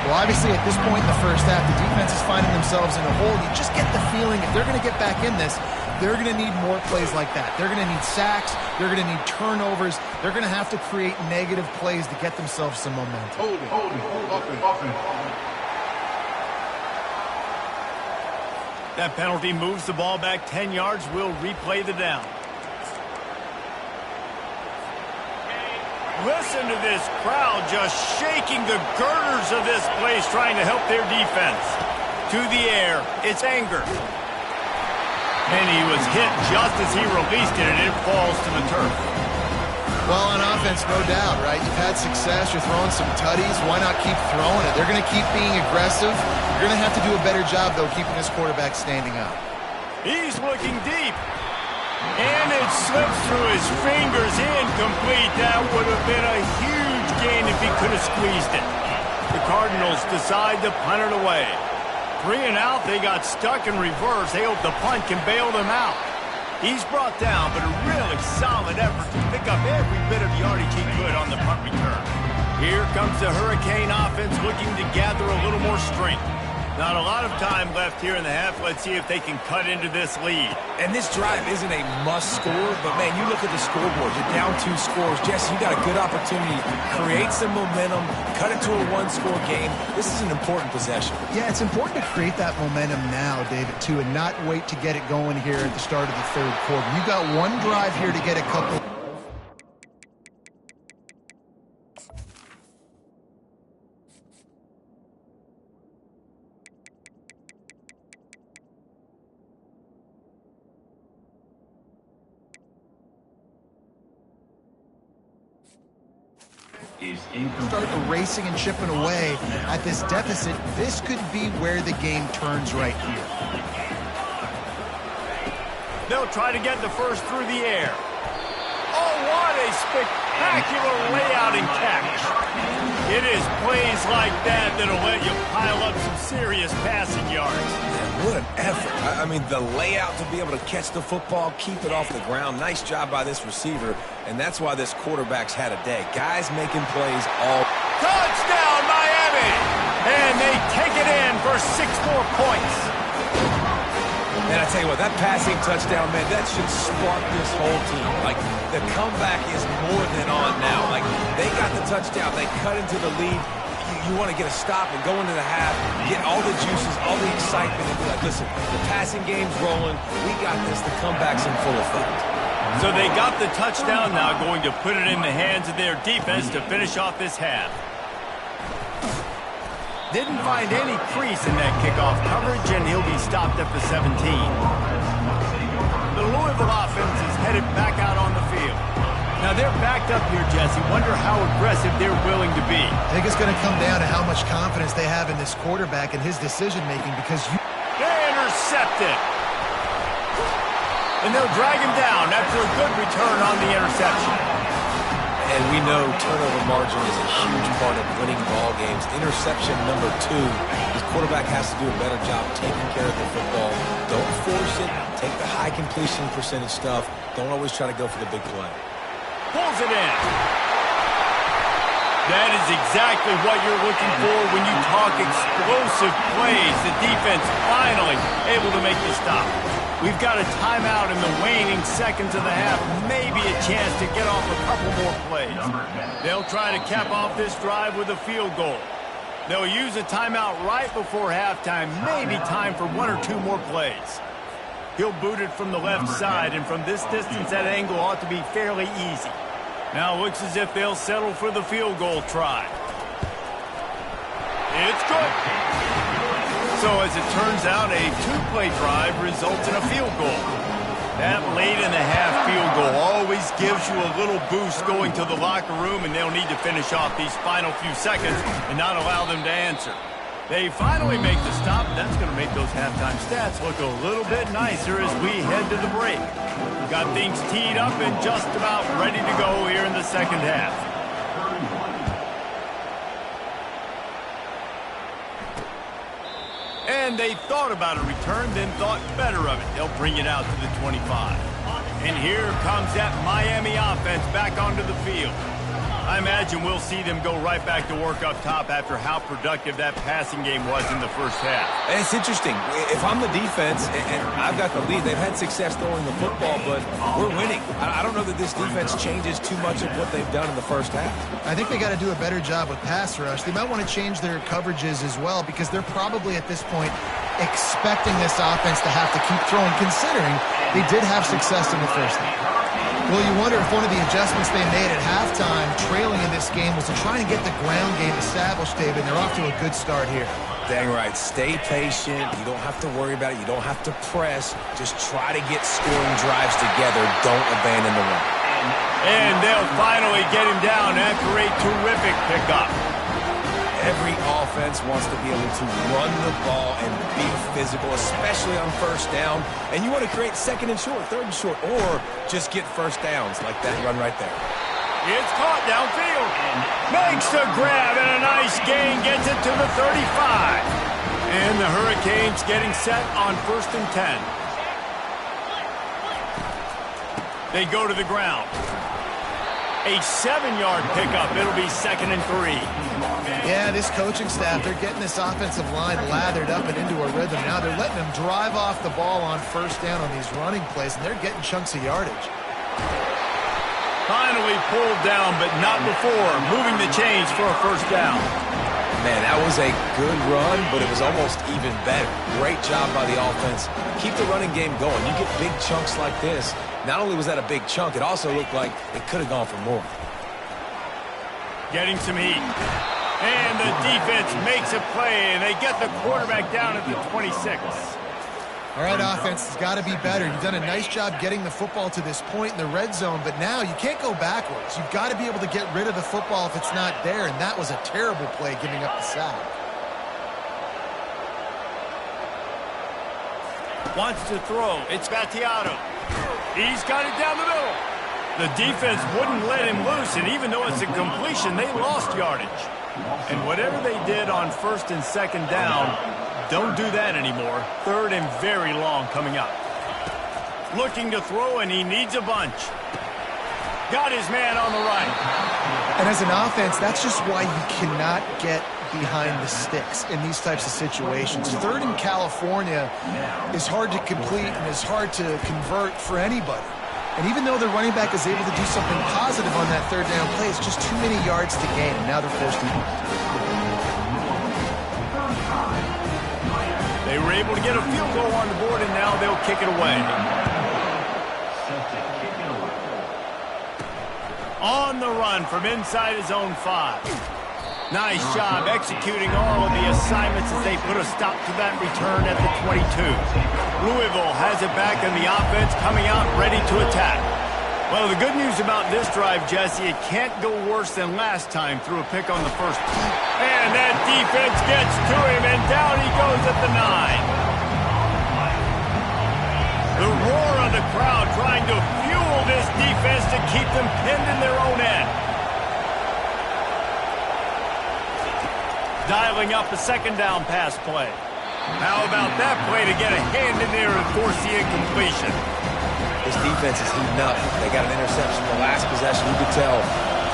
B: Well, obviously, at this point in the first half, the defense is finding themselves in a hole. You just get the feeling if they're going to get back in this, they're going to need more plays like that. They're going to need sacks. They're going to need turnovers. They're going to have to create negative plays to get themselves some momentum.
E: Hold it. Offense.
A: That penalty moves the ball back 10 yards. We'll replay the down. Listen to this crowd just shaking the girders of this place trying to help their defense. To the air, it's Anger. And he was hit just as he released it, and it falls to the turf.
B: Well, on offense, no doubt, right? You've had success. You're throwing some tutties. Why not keep throwing it? They're going to keep being aggressive. You're going to have to do a better job, though, keeping this quarterback standing up.
A: He's looking deep. And it slips through his fingers, incomplete. That would have been a huge gain if he could have squeezed it. The Cardinals decide to punt it away. 3 and out, they got stuck in reverse. They hope the punt can bail them out. He's brought down, but a really solid effort to pick up every bit of yardage he could on the punt return. Here comes the Hurricane offense looking to gather a little more strength. Not a lot of time left here in the half. Let's see if they can cut into this lead.
C: And this drive isn't a must score, but, man, you look at the scoreboard. You're down 2 scores. Jesse, you got a good opportunity to create some momentum, cut it to a 1-score game. This is an important possession.
B: Yeah, it's important to create that momentum now, David, too, and not wait to get it going here at the start of the third quarter. You got one drive here to get a couple. Start erasing and chipping away at this deficit. This could be where the game turns right here.
A: They'll try to get the first through the air. Oh, what a spectacular layout and catch. It is plays like that that'll let you pile up some serious passing yards.
C: Man, what an effort. I mean, the layout to be able to catch the football, keep it off the ground. Nice job by this receiver, and that's why this quarterback's had a day. Guys making plays all...
A: Touchdown, Miami! And they take it in for 6 more points.
C: Man, I tell you what, that passing touchdown, man, that should spark this whole team. Like, the comeback is more than on now. Like, they got the touchdown. They cut into the lead. You want to get a stop and go into the half, get all the juices, all the excitement, and be like, listen, the passing game's rolling. We got this. The comeback's in full effect.
A: So they got the touchdown now, going to put it in the hands of their defense to finish off this half. Didn't find any crease in that kickoff coverage, and he'll be stopped at the 17. The Louisville offense is headed back out on the field. Now they're backed up here, Jesse. Wonder how aggressive they're willing to be.
B: I think it's going to come down to how much confidence they have in this quarterback and his decision-making, because
A: They intercept it. And they'll drag him down after a good return on the interception.
C: And we know turnover margin is a huge part of winning ball games. Interception number 2. This quarterback has to do a better job taking care of the football. Don't force it. Take the high completion percentage stuff. Don't always try to go for the big play.
A: Pulls it in. That is exactly what you're looking for when you talk explosive plays. The defense finally able to make the stop. We've got a timeout in the waning seconds of the half. Maybe a chance to get off a couple more plays. They'll try to cap off this drive with a field goal. They'll use a timeout right before halftime. Maybe time for 1 or 2 more plays. He'll boot it from the left side, and from this distance, that angle ought to be fairly easy. Now it looks as if they'll settle for the field goal try. It's good. So as it turns out, a 2-play drive results in a field goal. That late in the half field goal always gives you a little boost going to the locker room, and they'll need to finish off these final few seconds and not allow them to answer. They finally make the stop. That's going to make those halftime stats look a little bit nicer as we head to the break. Got things teed up and just about ready to go here in the second half. And they thought about a return, then thought better of it. They'll bring it out to the 25. And here comes that Miami offense back onto the field. I imagine we'll see them go right back to work up top after how productive that passing game was in the first half.
C: And it's interesting. If I'm the defense and I've got the lead, they've had success throwing the football, but we're winning. I don't know that this defense changes too much of what they've done in the first half.
B: I think they got to do a better job with pass rush. They might want to change their coverages as well because they're probably at this point expecting this offense to have to keep throwing, considering they did have success in the first half. Well, you wonder if one of the adjustments they made at halftime, trailing in this game, was to try and get the ground game established, David. They're off to a good start here.
C: Dang right. Stay patient. You don't have to worry about it. You don't have to press. Just try to get scoring drives together. Don't abandon the run.
A: And they'll finally get him down after a terrific pickup.
C: Every offense wants to be able to run the ball and be physical, especially on first down. And you want to create second and short, third and short, or just get first downs like that run right there.
A: It's caught downfield. Makes the grab and a nice gain, gets it to the 35. And the Hurricanes getting set on 1st and 10. They go to the ground. A 7-yard pickup. It'll be 2nd and 3.
B: Yeah, this coaching staff, they're getting this offensive line lathered up and into a rhythm. Now they're letting them drive off the ball on first down on these running plays, and they're getting chunks of yardage.
A: Finally pulled down, but not before. Moving the chains for a first down.
C: Man, that was a good run, but it was almost even better. Great job by the offense. Keep the running game going. You get big chunks like this. Not only was that a big chunk, it also looked like it could have gone for more.
A: Getting some heat. And the defense makes a play, and they get the quarterback down at the 26.
B: All right, offense has got to be better. You've done a nice job getting the football to this point in the red zone, but now you can't go backwards. You've got to be able to get rid of the football if it's not there, and that was a terrible play giving up the sack.
A: Wants to throw. It's Battiato. He's got it down the middle. The defense wouldn't let him loose, and even though it's a completion, they lost yardage. And whatever they did on 1st and 2nd down, don't do that anymore. 3rd and very long coming up. Looking to throw, and he needs a bunch. Got his man on the right.
B: And as an offense, that's just why you cannot get behind the sticks in these types of situations. 3rd in California is hard to complete and is hard to convert for anybody. And even though the running back is able to do something positive on that 3rd down play, it's just too many yards to gain. And now they're forced to punt.
A: They were able to get a field goal on the board, and now they'll kick it away. On the run from inside his own 5. Nice job executing all of the assignments as they put a stop to that return at the 22. Louisville has it back in the offense, coming out ready to attack. Well, the good news about this drive, Jesse, it can't go worse than last time through a pick on the first play. And that defense gets to him, and down he goes at the 9. The roar of the crowd trying to fuel this defense to keep them pinned in their own end. Dialing up a 2nd down pass play. How about that play to get a hand in there and force the incompletion?
C: This defense is heating up. They got an interception the last possession. You could tell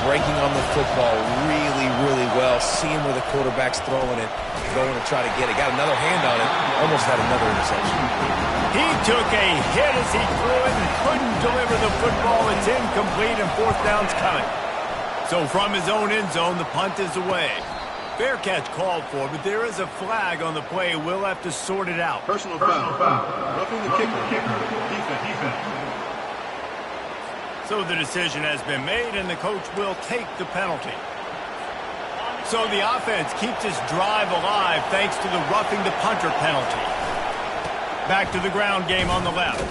C: breaking on the football really, really well. Seeing where the quarterback's throwing it, going to try to get it. Got another hand on it. Almost had another interception.
A: He took a hit as he threw it and couldn't deliver the football. It's incomplete and 4th down's coming. So from his own end zone, the punt is away. Fair catch called for, but there is a flag on the play. We'll have to sort it out.
E: Personal foul. Roughing the kicker. Defense.
A: So the decision has been made, and the coach will take the penalty. So the offense keeps its drive alive thanks to the roughing the punter penalty. Back to the ground game on the left.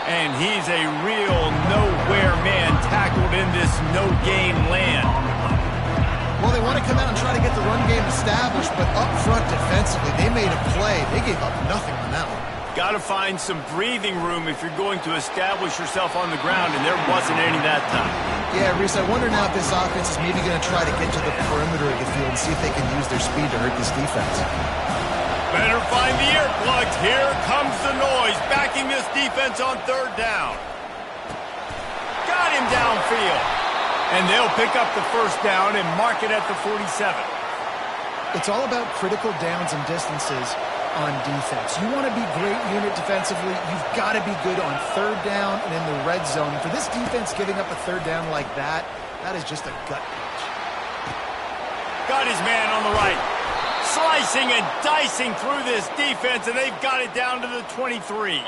A: And he's a real nowhere man tackled in this no-gain land.
B: Well, they want to come out and try to get the run game established, but up front defensively, they made a play. They gave up nothing on that one.
A: Got to find some breathing room if you're going to establish yourself on the ground, and there wasn't any that time.
B: Yeah, Reese, I wonder now if this offense is maybe going to try to get to the perimeter of the field and see if they can use their speed to hurt this defense.
A: Better find the earplugs. Here comes the noise, backing this defense on 3rd down. field. And they'll pick up the first down and mark it at the 47.
B: It's all about critical downs and distances on defense. You want to be great unit defensively, you've got to be good on third down and in the red zone. For this defense giving up a third down like that, that is just a gut punch.
A: Got his man on the right. Slicing and dicing through this defense, and they've got it down to the 23.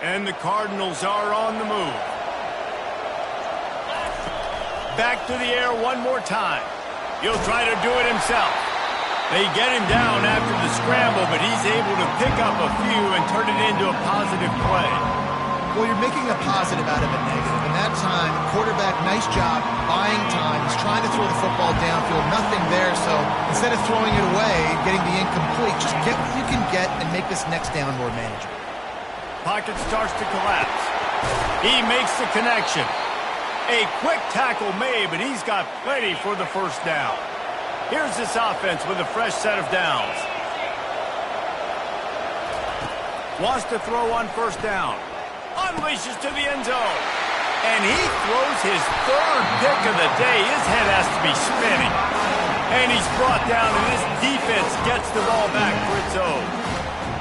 A: And the Cardinals are on the move. Back to the air one more time. He'll try to do it himself. They get him down after the scramble, but he's able to pick up a few and turn it into a positive play.
B: Well, you're making a positive out of a negative. And that time, quarterback, nice job, buying time. He's trying to throw the football downfield. Nothing there, so instead of throwing it away and getting the incomplete, just get what you can get and make this next down more manageable.
A: Pocket starts to collapse. He makes the connection. A quick tackle made, but he's got plenty for the first down. Here's this offense with a fresh set of downs. Wants to throw on first down. Unleashes to the end zone. And he throws his third pick of the day. His head has to be spinning. And he's brought down, and this defense gets the ball back for its own.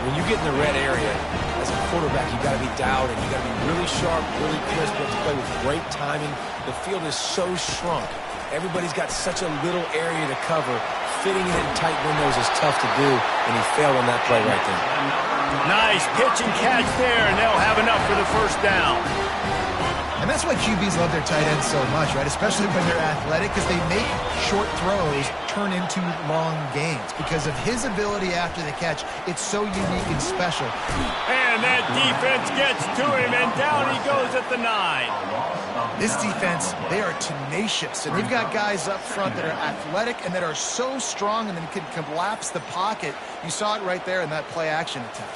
C: When you get in the red area, as a quarterback, you got to be dialed in. You got to be really sharp, really crisp. You have to play with great timing. The field is so shrunk. Everybody's got such a little area to cover. Fitting it in tight windows is tough to do, and he failed on that play right there.
A: Nice pitch and catch there, and they'll have enough for the first down.
B: And that's why QBs love their tight ends so much, right? Especially when they're athletic, because they make short throws turn into long gains. Because of his ability after the catch, it's so unique and special.
A: And that defense gets to him, and down he goes at the 9.
B: This defense, they are tenacious, and they've got guys up front that are athletic and that are so strong and then can collapse the pocket. You saw it right there in that play-action attempt.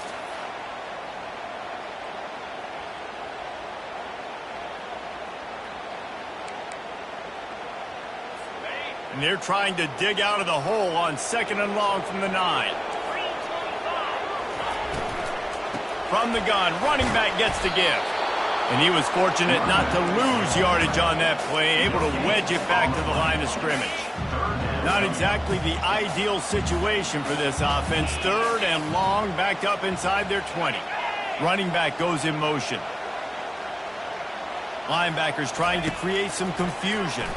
A: And they're trying to dig out of the hole on 2nd and long from the 9. From the gun, running back gets the give. And he was fortunate not to lose yardage on that play, able to wedge it back to the line of scrimmage. Not exactly the ideal situation for this offense. 3rd and long, backed up inside their 20. Running back goes in motion. Linebackers trying to create some confusion.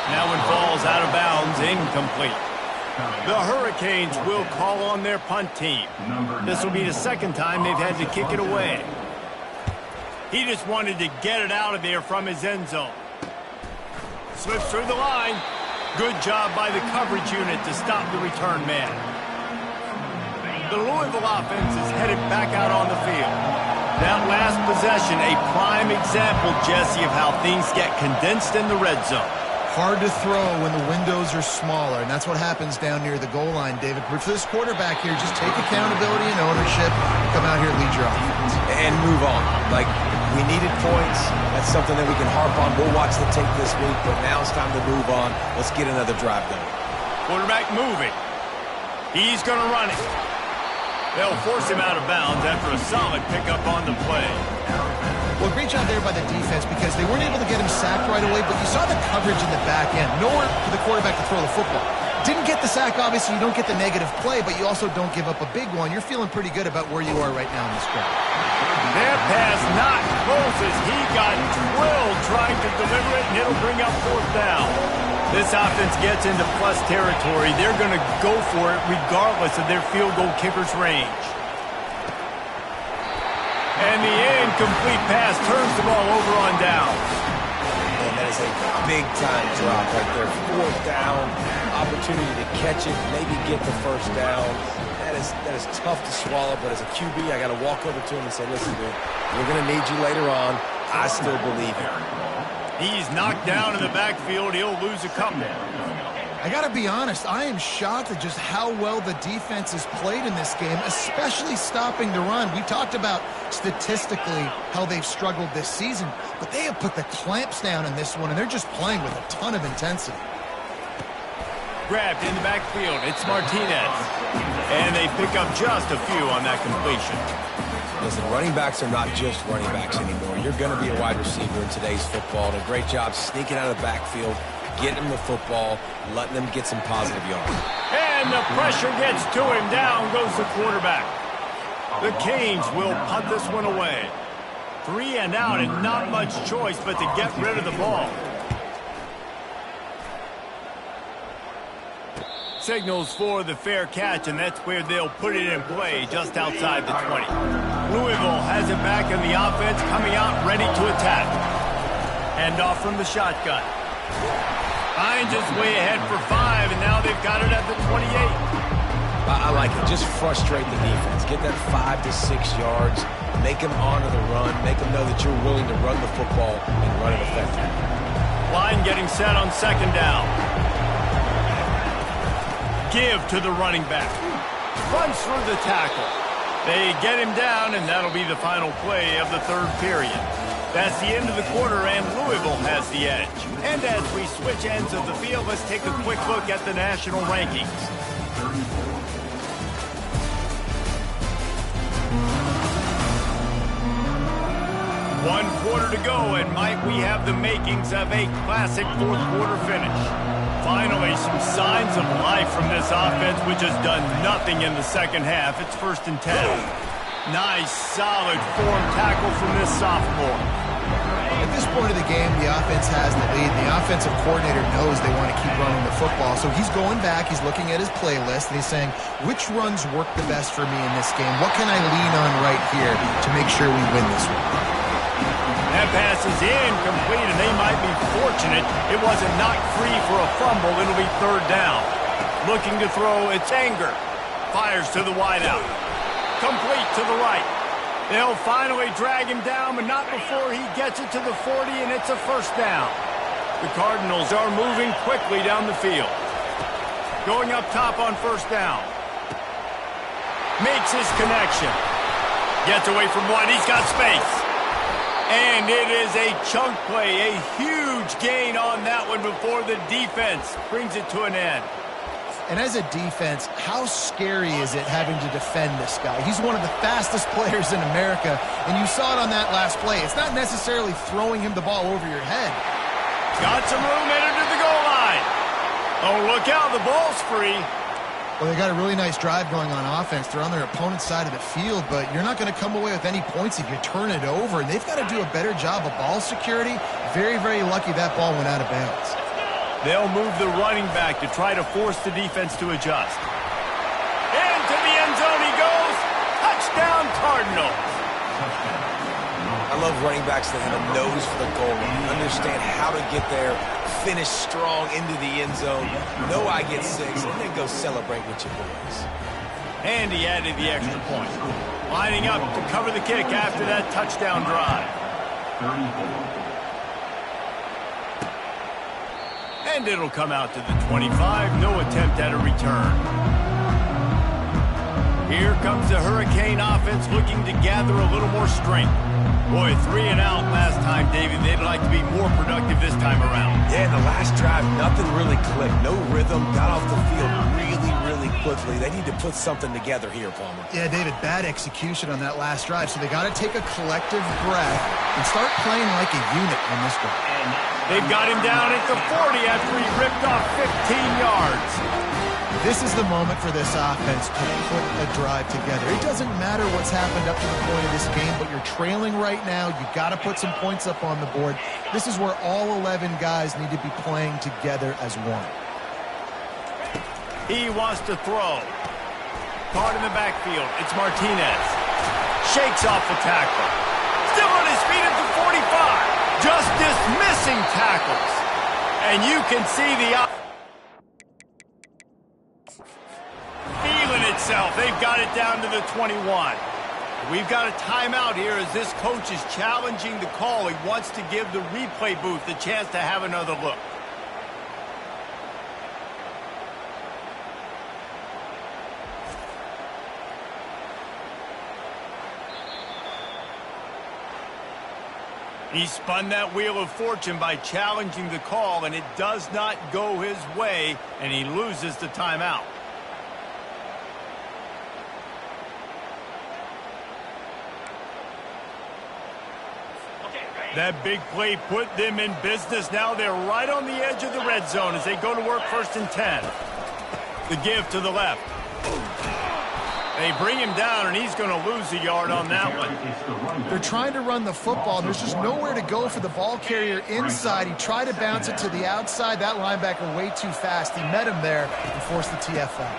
A: That one falls out of bounds, incomplete. The Hurricanes will call on their punt team. This will be the 2nd time they've had to kick it away. He just wanted to get it out of there from his end zone. Slips through the line. Good job by the coverage unit to stop the return man. The Louisville offense is headed back out on the field. That last possession, a prime example, Jesse, of how things get condensed in the red zone.
B: Hard to throw when the windows are smaller, and that's what happens down near the goal line, David. But for this quarterback here, just take accountability and ownership and come out here and lead your offense.
C: And move on. Like, we needed points. That's something that we can harp on. We'll watch the tape this week, but now it's time to move on. Let's get another drive going.
A: Quarterback moving. He's going to run it. They'll force him out of bounds after a solid pickup on the play.
B: Well, great job there by the defense because they weren't able to get him sacked right away, but you saw the coverage in the back end. Nowhere for the quarterback to throw the football. Didn't get the sack, obviously. You don't get the negative play, but you also don't give up a big one. You're feeling pretty good about where you are right now in this drive.
A: That pass not close as he got drilled trying to deliver it, and it'll bring up 4th down. This offense gets into plus territory. They're going to go for it regardless of their field goal kicker's range. And the incomplete pass turns the ball over on downs.
C: And that is a big-time drop right there. 4th down, opportunity to catch it, maybe get the first down. That is tough to swallow, but as a QB, I got to walk over to him and say, listen, dude, we're going to need you later on. I still believe you.
A: He's knocked down in the backfield. He'll lose a couple.
B: I got to be honest, I am shocked at just how well the defense has played in this game, especially stopping the run. We talked about statistically how they've struggled this season, but they have put the clamps down in this one, and they're just playing with a ton of intensity.
A: Grabbed in the backfield. It's Martinez. And they pick up just a few on that completion.
C: Listen, running backs are not just running backs anymore. You're going to be a wide receiver in today's football. And a great job sneaking out of the backfield, getting them the football, letting them get some positive yards.
A: And the pressure gets to him. Down goes the quarterback. The Canes will punt this one away. 3 and out, and not much choice but to get rid of the ball. Signals for the fair catch, and that's where they'll put it in play, just outside the 20. Louisville has it back in the offense, coming out ready to attack. Hand off from the shotgun. Hines is way ahead for 5, and now they've got it at the 28.
C: I like it. Just frustrate the defense. Get that 5 to 6 yards. Make them honor the run. Make them know that you're willing to run the football and run it effectively.
A: Line getting set on second down. Give to the running back. Runs through the tackle. They get him down, and that'll be the final play of the third period. That's the end of the quarter, and Louisville has the edge. And as we switch ends of the field, let's take a quick look at the national rankings. One quarter to go, and might we have the makings of a classic fourth quarter finish. Finally, some signs of life from this offense, which has done nothing in the second half. It's 1st and 10. Nice, solid form tackle from this sophomore.
B: At this point of the game, the offense has the lead. The offensive coordinator knows they want to keep running the football. So he's going back, he's looking at his playlist, and he's saying, which runs work the best for me in this game? What can I lean on right here to make sure we win this one?
A: That pass is incomplete, and they might be fortunate it wasn't knocked free for a fumble. It'll be 3rd down. Looking to throw, it's Anger. Fires to the wideout. Complete to the right. They'll finally drag him down, but not before he gets it to the 40, and it's a 1st down. The Cardinals are moving quickly down the field. Going up top on 1st down. Makes his connection. Gets away from one. He's got space. And it is a chunk play, a huge gain on that one before the defense brings it to an end.
B: And as a defense, how scary is it having to defend this guy? He's one of the fastest players in America, and you saw it on that last play. It's not necessarily throwing him the ball over your head.
A: Got some room, entered to the goal line. Oh, look out, the ball's free.
B: Well, they got a really nice drive going on offense. They're on their opponent's side of the field, but you're not going to come away with any points if you turn it over. And they've got to do a better job of ball security. Very, very lucky that ball went out of bounds.
A: They'll move the running back to try to force the defense to adjust. Into the end zone he goes. Touchdown, Cardinals.
C: I love running backs that have a nose for the goal line, understand how to get there, finish strong into the end zone, know I get 6, and then go celebrate with your boys.
A: And he added the extra point. Lining up to cover the kick after that touchdown drive. And it'll come out to the 25. No attempt at a return. Here comes the Hurricane offense looking to gather a little more strength. Boy, 3 and out last time, David. They'd like to be more productive this time around.
C: Yeah, in the last drive, nothing really clicked. No rhythm, got off the field really quickly. They need to put something together here, Palmer.
B: Yeah, David, bad execution on that last drive, so they got to take a collective breath and start playing like a unit on this one.
A: They've got him down at the 40 after he ripped off 15 yards.
B: This is the moment for this offense to put a drive together. It doesn't matter what's happened up to the point of this game, but you're trailing right now. You've got to put some points up on the board. This is where all 11 guys need to be playing together as one.
A: He wants to throw. Caught in the backfield. It's Martinez. Shakes off the tackle. Still on his feet at the 45. Just dismissing tackles. And you can see the feeling itself. They've got it down to the 21. We've got a timeout here as this coach is challenging the call. He wants to give the replay booth the chance to have another look. He spun that wheel of fortune by challenging the call, and it does not go his way, and he loses the timeout. That big play put them in business. Now they're right on the edge of the red zone as they go to work 1st and 10. The give to the left. They bring him down, and he's going to lose a yard on that one.
B: They're trying to run the football. There's just nowhere to go for the ball carrier inside. He tried to bounce it to the outside. That linebacker way too fast. He met him there and forced the TFL.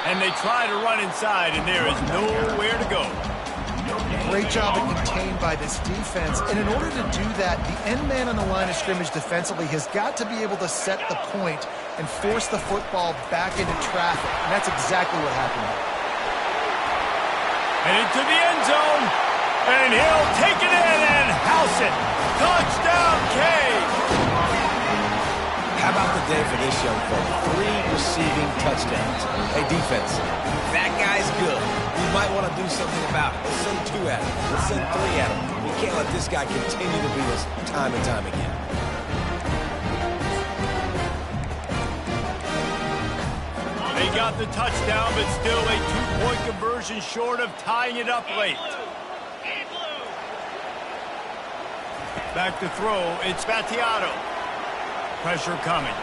A: And they try to run inside, and there is nowhere to go.
B: Great job at contained by this defense. And in order to do that, the end man on the line of scrimmage defensively has got to be able to set the point and force the football back into traffic. And that's exactly what happened here.
A: And into the end zone. And he'll take it in and house it. Touchdown, K.
C: How about the day for this young fella? 3 receiving touchdowns. Hey, defense, that guy's good. We might want to do something about it. Let's send 2 at him. Let's send 3 at him. We can't let this guy continue to beat us time and time again.
A: They got the touchdown, but still a 2-point conversion short of tying it up late. Back to throw. It's Battiato. Pressure coming.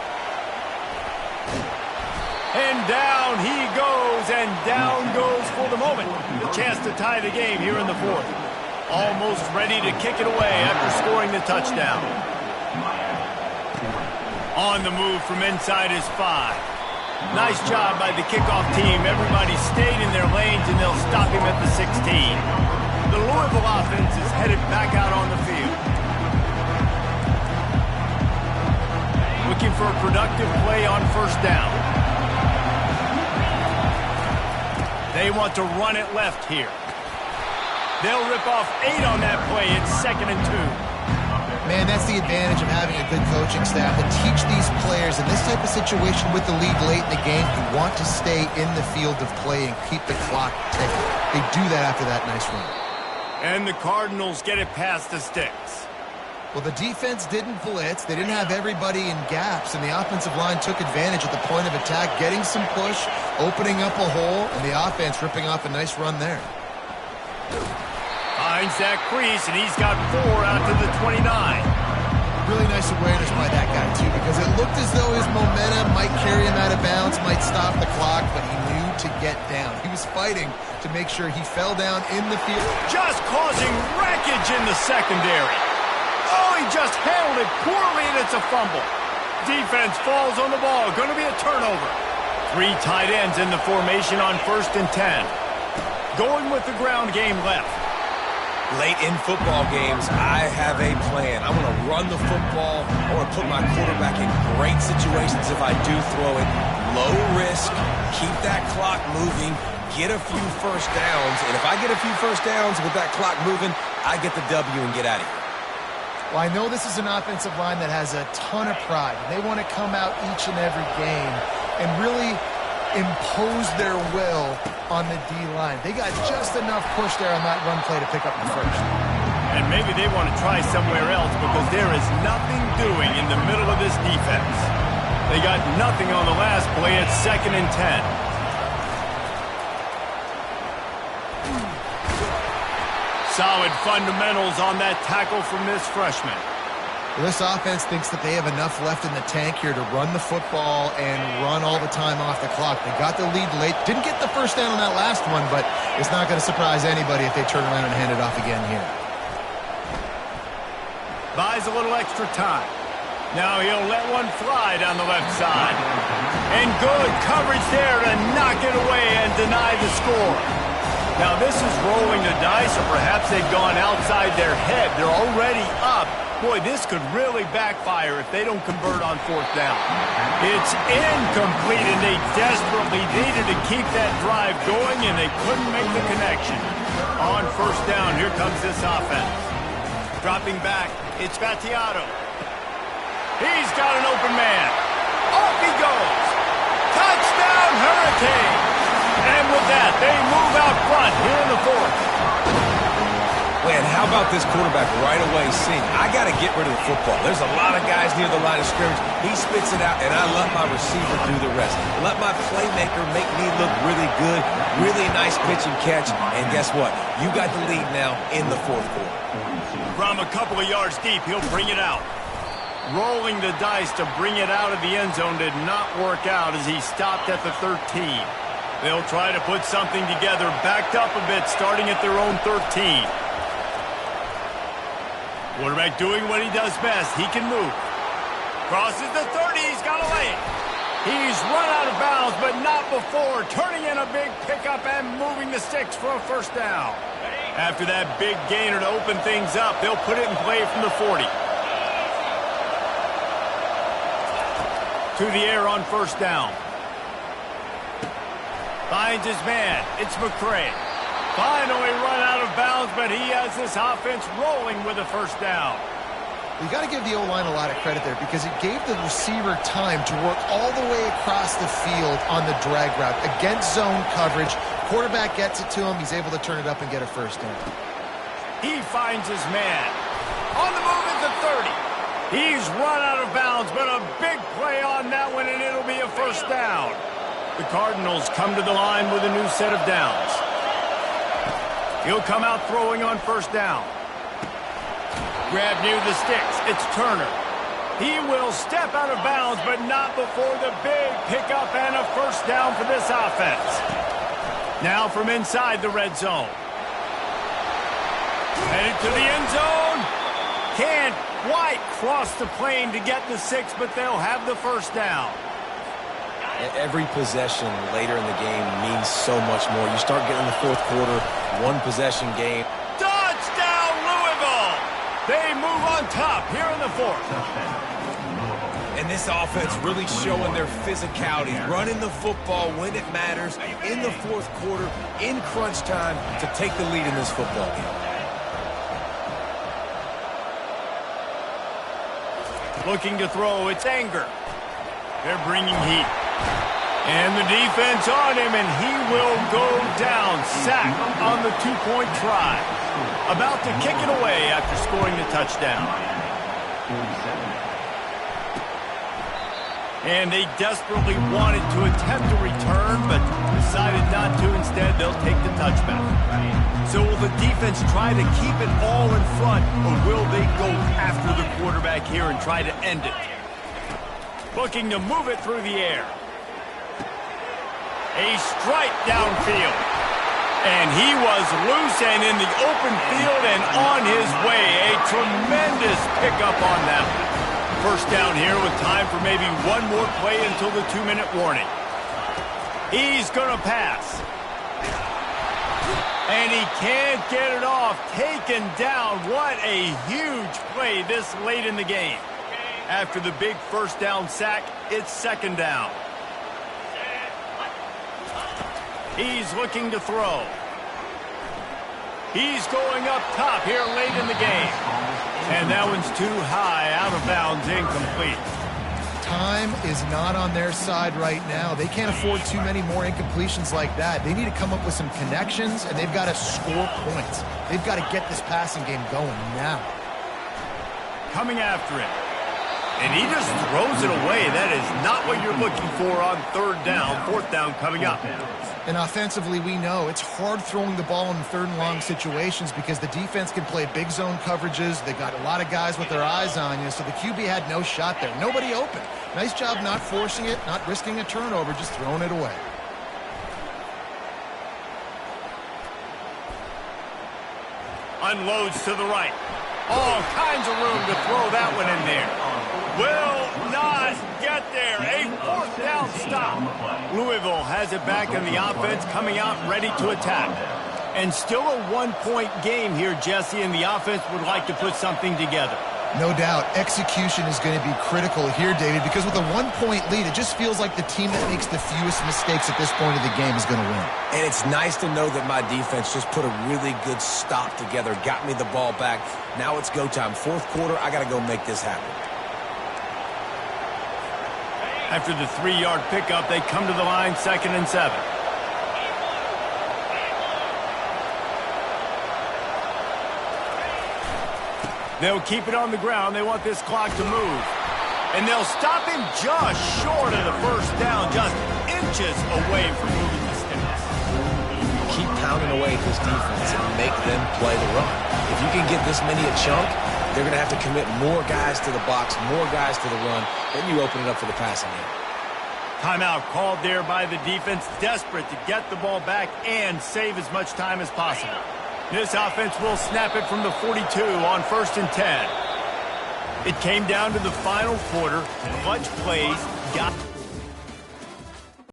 A: And down he goes, and down goes for the moment. The chance to tie the game here in the 4th. Almost ready to kick it away after scoring the touchdown. On the move from inside his 5. Nice job by the kickoff team. Everybody stayed in their lanes, and they'll stop him at the 16. The Louisville offense is headed back out on the field. Looking for a productive play on 1st down. They want to run it left here. They'll rip off 8 on that play. It's 2nd and 2.
B: Man, that's the advantage of having a good coaching staff to teach these players in this type of situation with the lead late in the game. You want to stay in the field of play and keep the clock ticking. They do that after that nice run.
A: And the Cardinals get it past the sticks.
B: Well, the defense didn't blitz. They didn't have everybody in gaps, and the offensive line took advantage at the point of attack, getting some push, opening up a hole, and the offense ripping off a nice run there.
A: Finds that crease, and he's got 4 out to the 29.
B: Really nice awareness by that guy, too, because it looked as though his momentum might carry him out of bounds, might stop the clock, but he knew to get down. He was fighting to make sure he fell down in the field.
A: Just causing wreckage in the secondary. Oh, he just handled it poorly, and it's a fumble. Defense falls on the ball. Going to be a turnover. 3 tight ends in the formation on 1st and 10. Going with the ground game left.
C: Late in football games, I have a plan. I want to run the football. I want to put my quarterback in great situations if I do throw it. Low risk, keep that clock moving, get a few first downs. And if I get a few first downs with that clock moving, I get the W and get out of here.
B: Well, I know this is an offensive line that has a ton of pride. They want to come out each and every game and really impose their will on the D-line. They got just enough push there on that run play to pick up the first.
A: And maybe they want to try somewhere else because there is nothing doing in the middle of this defense. They got nothing on the last play. It's 2nd and 10. Solid fundamentals on that tackle from this freshman.
B: Well, this offense thinks that they have enough left in the tank here to run the football and run all the time off the clock. They got the lead late. Didn't get the first down on that last one, but it's not going to surprise anybody if they turn around and hand it off again here.
A: Buys a little extra time. Now he'll let one fly down the left side. And good coverage there to knock it away and deny the score. Now this is rolling the dice, or perhaps they've gone outside their head. They're already up. Boy, this could really backfire if they don't convert on 4th down. It's incomplete, and they desperately needed to keep that drive going, and they couldn't make the connection. On 1st down, here comes this offense. Dropping back, it's Battiato. He's got an open man. Off he goes. Touchdown, Hurricane. And with that, they move out front here in the 4th.
C: Man, How about this quarterback right away seeing, I got to get rid of the football. There's a lot of guys near the line of scrimmage. He spits it out, and I let my receiver do the rest. Let my playmaker make me look really good, really nice pitch and catch, and guess what? You got the lead now in the fourth quarter.
A: From a couple of yards deep, he'll bring it out. Rolling the dice to bring it out of the end zone did not work out as he stopped at the 13. They'll try to put something together, backed up a bit, starting at their own 13. Quarterback doing what he does best. He can move. Crosses the 30. He's got to lay it. He's run out of bounds, but not before turning in a big pickup and moving the sticks for a first down. After that big gainer to open things up, they'll put it in play from the 40. To the air on first down. Finds his man. It's McCray. Finally run out of bounds, but he has this offense rolling with a first down.
B: You got to give the O-line a lot of credit there because it gave the receiver time to work all the way across the field on the drag route against zone coverage. Quarterback gets it to him. He's able to turn it up and get a first down.
A: He finds his man. On the move at the 30. He's run out of bounds, but a big play on that one, and it'll be a first down. The Cardinals come to the line with a new set of downs. He'll come out throwing on first down. Grab near the sticks. It's Turner. He will step out of bounds, but not before the big pickup and a first down for this offense. Now from inside the red zone. Headed to the end zone. Can't quite cross the plane to get the 6, but they'll have the first down.
C: Every possession later in the game means so much more. You start getting the fourth quarter, one possession game.
A: Touchdown, Louisville! They move on top here in the fourth.
C: And this offense really showing their physicality, running the football when it matters, in the fourth quarter, in crunch time, to take the lead in this football game.
A: Looking to throw, it's Anger. They're bringing heat. And the defense on him, and he will go down. Sack on the two-point try. About to kick it away after scoring the touchdown. And they desperately wanted to attempt a return, but decided not to. Instead, they'll take the touchback. So will the defense try to keep it all in front, or will they go after the quarterback here and try to end it? Looking to move it through the air. A strike downfield. And he was loose and in the open field and on his way. A tremendous pickup on that one. First down here with time for maybe one more play until the 2-minute warning. He's going to pass. And he can't get it off. Taken down. What a huge play this late in the game. After the big first down sack, it's second down. He's looking to throw. He's going up top here late in the game. And that one's too high, out of bounds, incomplete.
B: Time is not on their side right now. They can't afford too many more incompletions like that. They need to come up with some connections, and they've got to score points. They've got to get this passing game going now.
A: Coming after it. And he just throws it away. That is not what you're looking for on third down. Fourth down coming up.
B: And offensively, we know it's hard throwing the ball in third and long situations because the defense can play big zone coverages. They got a lot of guys with their eyes on you, so the QB had no shot there. Nobody open. Nice job not forcing it, not risking a turnover, just throwing it away.
A: Unloads to the right. All kinds of room to throw that one in there. Will not get there. A fourth down stop. Louisville has it back in the offense, coming out ready to attack. And still a one-point game here, Jesse, and the offense would like to put something together.
B: No doubt. Execution is going to be critical here, David, because with a one-point lead, it just feels like the team that makes the fewest mistakes at this point of the game is going to win.
C: And it's nice to know that my defense just put a really good stop together, got me the ball back. Now it's go time. Fourth quarter, I got to go make this happen.
A: After the 3-yard pickup, they come to the line, 2nd and 7. They'll keep it on the ground. They want this clock to move. And they'll stop him just short of the first down, just inches away from moving the sticks.
C: Keep pounding away at this defense and make them play the run. If you can get this many a chunk, they're going to have to commit more guys to the box, more guys to the run. Then you open it up for the passing game.
A: Timeout called there by the defense, desperate to get the ball back and save as much time as possible. This offense will snap it from the 42 on 1st and 10. It came down to the final quarter. Clutch plays got...